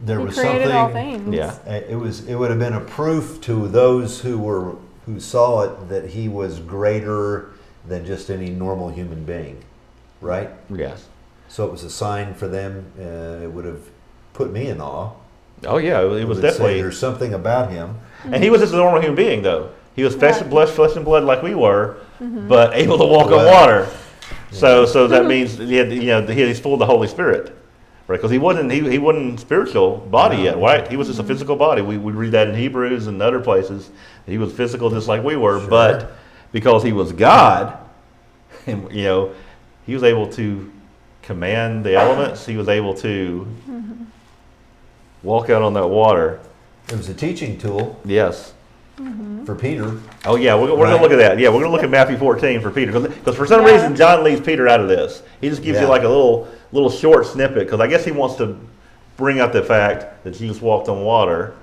There he was created something. all things. Yeah. It would have been a proof to those who saw it that he was greater than just any normal human being, right? Yes. So it was a sign for them. It would have put me in awe. Oh yeah, it was definitely. There's something about him. And he was just a normal human being, though. He was flesh and blood like we were, but able to walk on water. So that means he's full of the Holy Spirit. Right, because he wasn't spiritual body yet, right? He was just a physical body. We read that in Hebrews and other places. He was physical just like we were, but because he was God, and he was able to command the elements. He was able to walk out on that water. It was a teaching tool. Yes. For Peter. Oh yeah, we're going to look at that. Yeah, we're going to look at Matthew 14 for Peter, because for some reason John leaves Peter out of this. He just gives you like a little short snippet, because I guess he wants to bring up the fact that Jesus walked on water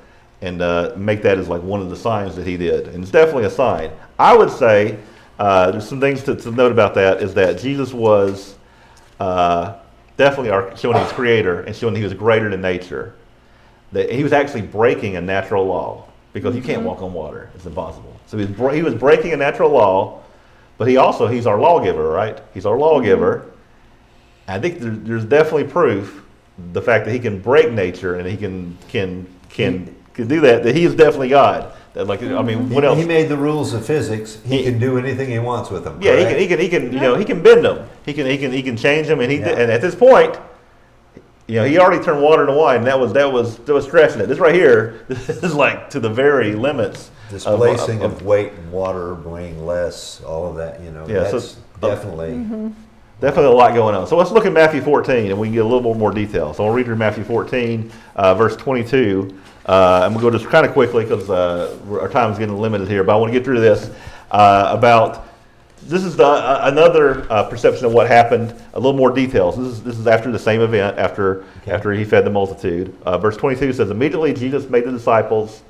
and make that as like one of the signs that he did. And it's definitely a sign. I would say there's some things to note about that, is that Jesus was definitely showing his creator and showing he was greater than nature. That he was actually breaking a natural law, because you can't walk on water. It's impossible. So he was breaking a natural law, but he's our lawgiver, right? He's our lawgiver. I think there's definitely proof, the fact that he can break nature and he can do that he is definitely God. That, like, I mean, what else? He made the rules of physics. He can do anything he wants with them. Yeah, correct? he can he can bend them. He can change them, and and at this point, he already turned water into wine. And that was stretching it. This right here, this is like to the very limits. Displacing of weight and water, weighing less, all of that. Yeah, that's definitely. Definitely a lot going on. So let's look at Matthew 14, and we can get a little more detail. So I'll read through Matthew 14, verse 22. And we'll go just kind of quickly because our time is getting limited here. But I want to get through this this is another perception of what happened. A little more details. This is after the same event, after he fed the multitude. Verse 22 says, immediately Jesus made the disciples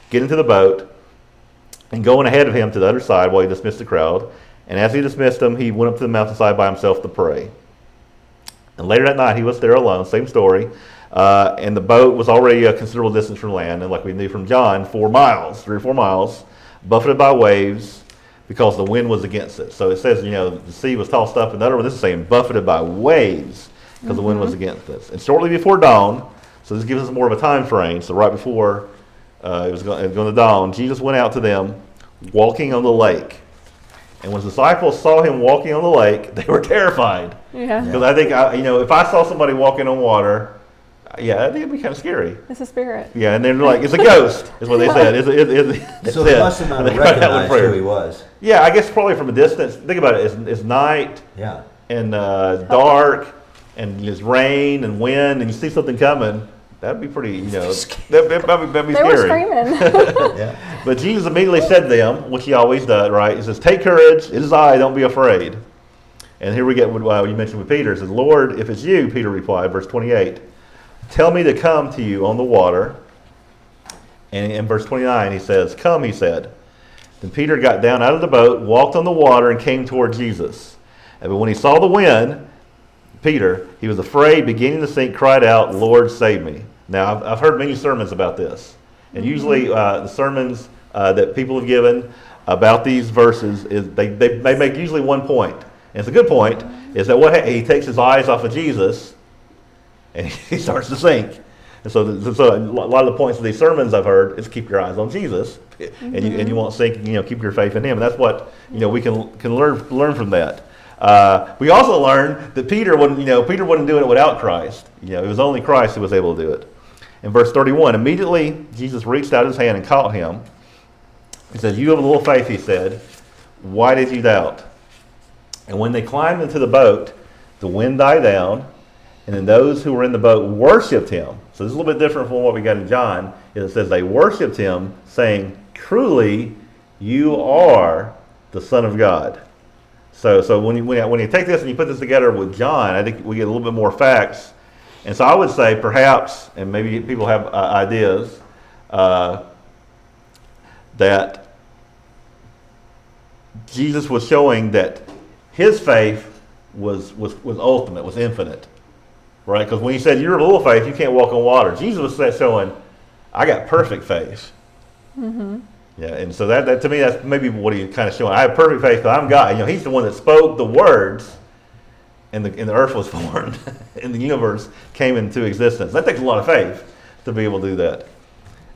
get into the boat and going ahead of him to the other side while he dismissed the crowd. And as he dismissed them, he went up to the mountainside by himself to pray. And later that night, he was there alone, same story. And the boat was already a considerable distance from land, and like we knew from John, 3 or 4 miles, buffeted by waves because the wind was against it. So it says, the sea was tossed up. Another one, this is saying buffeted by waves because the wind was against it. And shortly before dawn, so this gives us more of a time frame. So right before it was going to dawn, Jesus went out to them walking on the lake. And when his disciples saw him walking on the lake, they were terrified. Yeah. Because I think, if I saw somebody walking on water, I think it'd be kind of scary. It's a spirit. Yeah, and they're like, it's a ghost, is what they said. So they must have not recognized who he was. Yeah, I guess probably from a distance. Think about it. It's night and dark and it's rain and wind and you see something coming. That'd be pretty, that'd be They scary. were screaming. But Jesus immediately said to them, which he always does, right? He says, take courage, it is I, don't be afraid. And here we get what you mentioned with Peter. It says, Lord, if it's you, Peter replied, verse 28, tell me to come to you on the water. And in verse 29, he says, come, he said. Then Peter got down out of the boat, walked on the water, and came toward Jesus. But when he saw the wind, Peter, he was afraid, beginning to sink, cried out, Lord, save me. Now, I've heard many sermons about this. And usually the sermons that people have given about these verses, is they make usually one point. And it's a good point, is that he takes his eyes off of Jesus and he starts to sink. And so a lot of the points of these sermons I've heard is keep your eyes on Jesus and you won't sink, keep your faith in him. And that's what, we can learn from that. We also learned that Peter wasn't doing it without Christ. It was only Christ who was able to do it. In verse 31, immediately Jesus reached out his hand and caught him. He says, you have a little faith, he said. Why did you doubt? And when they climbed into the boat, the wind died down, and then those who were in the boat worshipped him. So this is a little bit different from what we got in John. It says they worshipped him, saying, truly, you are the Son of God. So when you take this and you put this together with John, I think we get a little bit more facts. And so I would say perhaps, and maybe people have ideas, that Jesus was showing that his faith was ultimate, was infinite, right? Because when he said, you're a little faith, you can't walk on water. Jesus was showing, I got perfect faith. Mm-hmm. Yeah, and so that to me, that's maybe what he's kind of showing. I have perfect faith, but I'm God. He's the one that spoke the words, and the earth was formed, and the universe came into existence. That takes a lot of faith to be able to do that.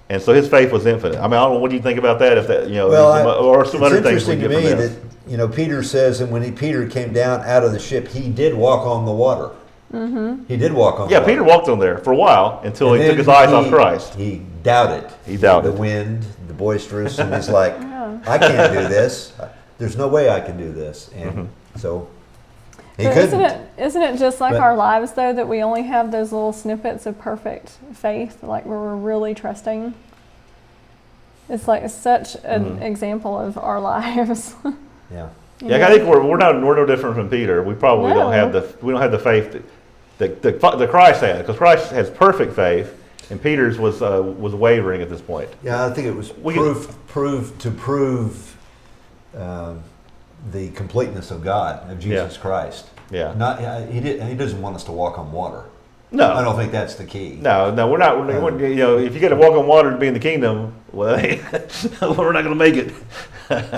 And so his faith was infinite. I mean, I don't know, what do you think about that? If that, or some other things we get from this. It's interesting to me that, Peter says, and when Peter came down out of the ship, he did walk on the water. Mm-hmm. He did walk on the water. Yeah, Peter walked on there for a while until he took his eyes off Christ. He doubted. The wind, the boisterous, and he's like, I can't do this. There's no way I can do this. And so he couldn't. Isn't it just like our lives, though, that we only have those little snippets of perfect faith, like where we're really trusting? It's like such an example of our lives. Yeah. Yeah, I think we're no different from Peter. We probably don't have the faith that Christ had, because Christ has perfect faith, and Peter's was wavering at this point. Yeah, I think it was prove the completeness of God, of Jesus Christ. Yeah. He doesn't want us to walk on water. No, I don't think that's the key. No, we're not. If you got to walk on water to be in the kingdom, well, we're not going to make it.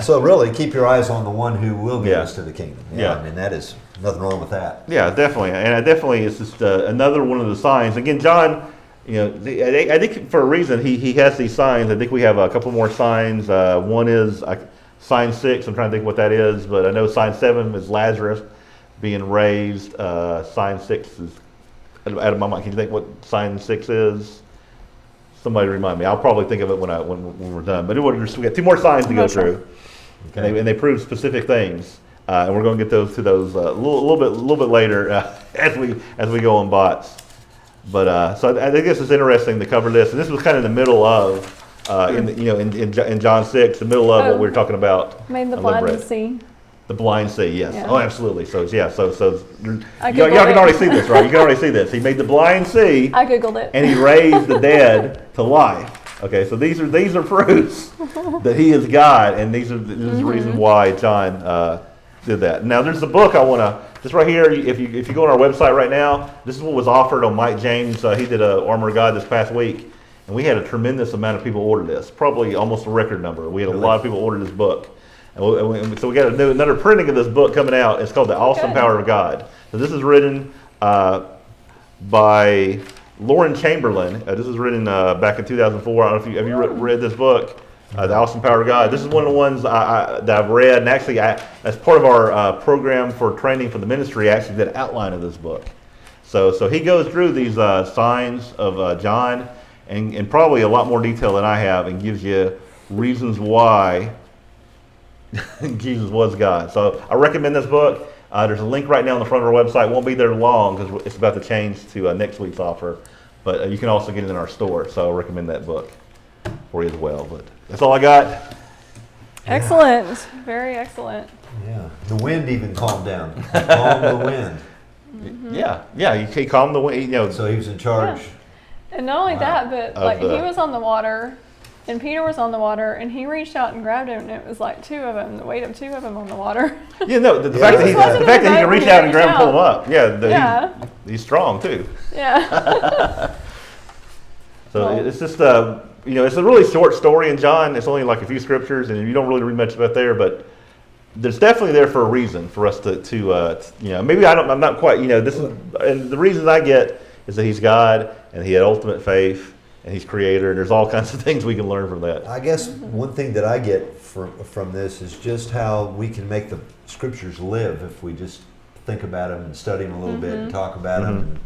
So really, keep your eyes on the one who will get us to the kingdom. I mean, that is nothing wrong with that. Yeah, definitely, and I definitely it's just another one of the signs. Again, John, I think for a reason he has these signs. I think we have a couple more signs. One is sign 6. I'm trying to think what that is, but I know sign 7 is Lazarus being raised. Sign 6 is out of my mind. Can you think what sign 6 is? Somebody remind me. I'll probably think of it when we're done. But we got 2 more signs to go through, Okay. and they prove specific things. And we're going to get to those a little bit later as we go on bots. But so I think this is interesting to cover this, and this was kind of in the middle of in John 6, the middle of what we were talking about. Made the unleavened blind bread. see. The blind see, yes. Yeah. Oh, absolutely. So y'all I can Googled already it. see this, right? You can already see this. He made the blind see, I Googled it. and he raised the dead to life. Okay, so these are proofs that he is God, and these are the reasons why John did that. Now, there's a book I want to just right here. If you go on our website right now, this is what was offered on Mike James. He did a Armor of God this past week, and we had a tremendous amount of people order this, probably almost a record number. We had a lot of people order this book. So we got another printing of this book coming out. It's called The Awesome Power of God. So this is written by Lauren Chamberlain. This was written back in 2004. I don't know if you read this book, The Awesome Power of God. This is one of the ones that I've read, and actually, as part of our program for training for the ministry, I actually did an outline of this book. So he goes through these signs of John, and probably a lot more detail than I have, and gives you reasons why Jesus was God. So I recommend this book. There's a link right now on the front of our website. It won't be there long because it's about to change to next week's offer. But you can also get it in our store. So I recommend that book for you as well. But that's all I got. Excellent. Very excellent. Yeah. The wind even calmed down. He calmed the wind. Yeah. He calmed the wind. So he was in charge. Yeah. And not only that, but he was on the water, and Peter was on the water, and he reached out and grabbed him, and it was like 2 of them, the weight of 2 of them on the water. Yeah, no, the fact that he can reach out and grab and pull him up. Yeah. He's strong too. Yeah. So it's just it's a really short story in John. It's only like a few scriptures, and you don't really read much about there, but there's definitely there for a reason for us to maybe I'm not quite this is, and the reasons I get is that he's God and he had ultimate faith and he's creator, and there's all kinds of things we can learn from that. I guess one thing that I get from this is just how we can make the scriptures live if we just think about them and study them a little bit and talk about them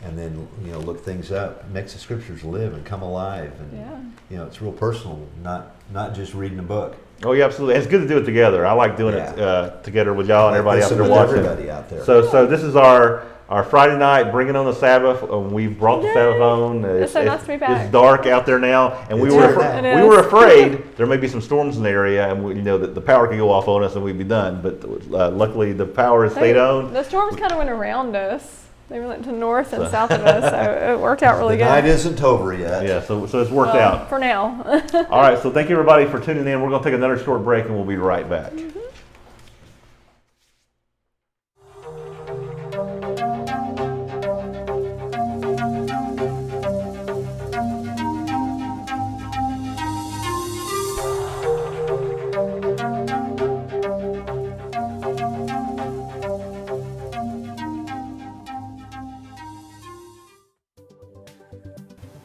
and then look things up. It makes the scriptures live and come alive, and it's real personal, not just reading a book. Oh yeah, absolutely. And it's good to do it together. I like doing it together with y'all and everybody out there watching. Everybody out there. So this is our Friday night, bringing on the Sabbath. We've brought the Sabbath on. It's so nice to be back. It's dark out there now, and we were afraid there may be some storms in the area, and that the power could go off on us and we'd be done. But luckily, the power has stayed on. The storms kind of went around us. They went to north and south of us, so it worked out really good. The night isn't over yet. Yeah, so it's worked out. For now. All right, so thank you everybody for tuning in. We're going to take another short break, and we'll be right back.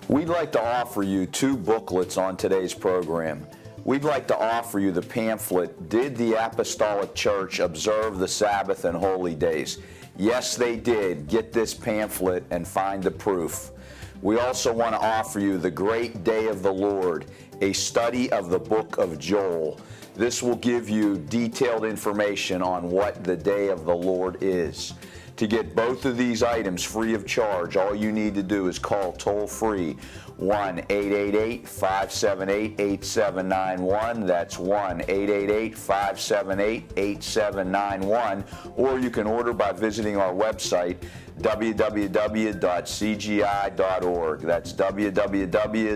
We'd like to offer you 2 booklets on today's program. We'd like to offer you the pamphlet, Did the Apostolic Church Observe the Sabbath and Holy Days? Yes, they did. Get this pamphlet and find the proof. We also want to offer you The Great Day of the Lord, a study of the book of Joel. This will give you detailed information on what the Day of the Lord is. To get both of these items free of charge, all you need to do is call toll-free 1-888-578-8791. That's 1-888-578-8791. Or you can order by visiting our website, www.cgi.org. That's www.cgi.org.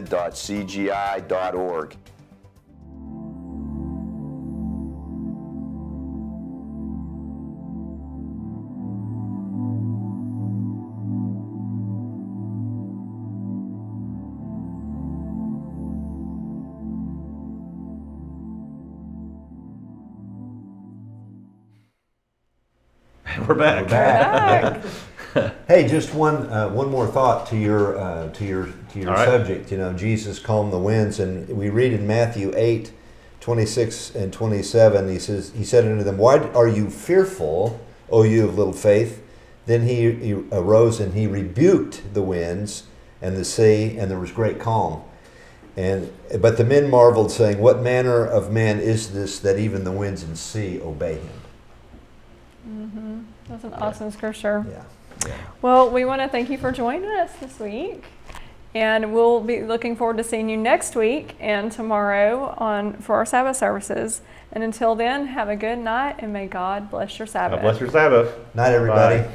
We're back. Back. Hey, just one more thought to your All right. subject. You know, Jesus calmed the winds, and we read in Matthew 8:26 and 27. He said unto them, "Why are you fearful, O you of little faith?" Then he arose and he rebuked the winds and the sea, and there was great calm. But the men marveled, saying, "What manner of man is this that even the winds and sea obey him?" That's an awesome scripture. Yeah. Well, we want to thank you for joining us this week. And we'll be looking forward to seeing you next week and tomorrow for our Sabbath services. And until then, have a good night and may God bless your Sabbath. God bless your Sabbath. Night, everybody. Bye.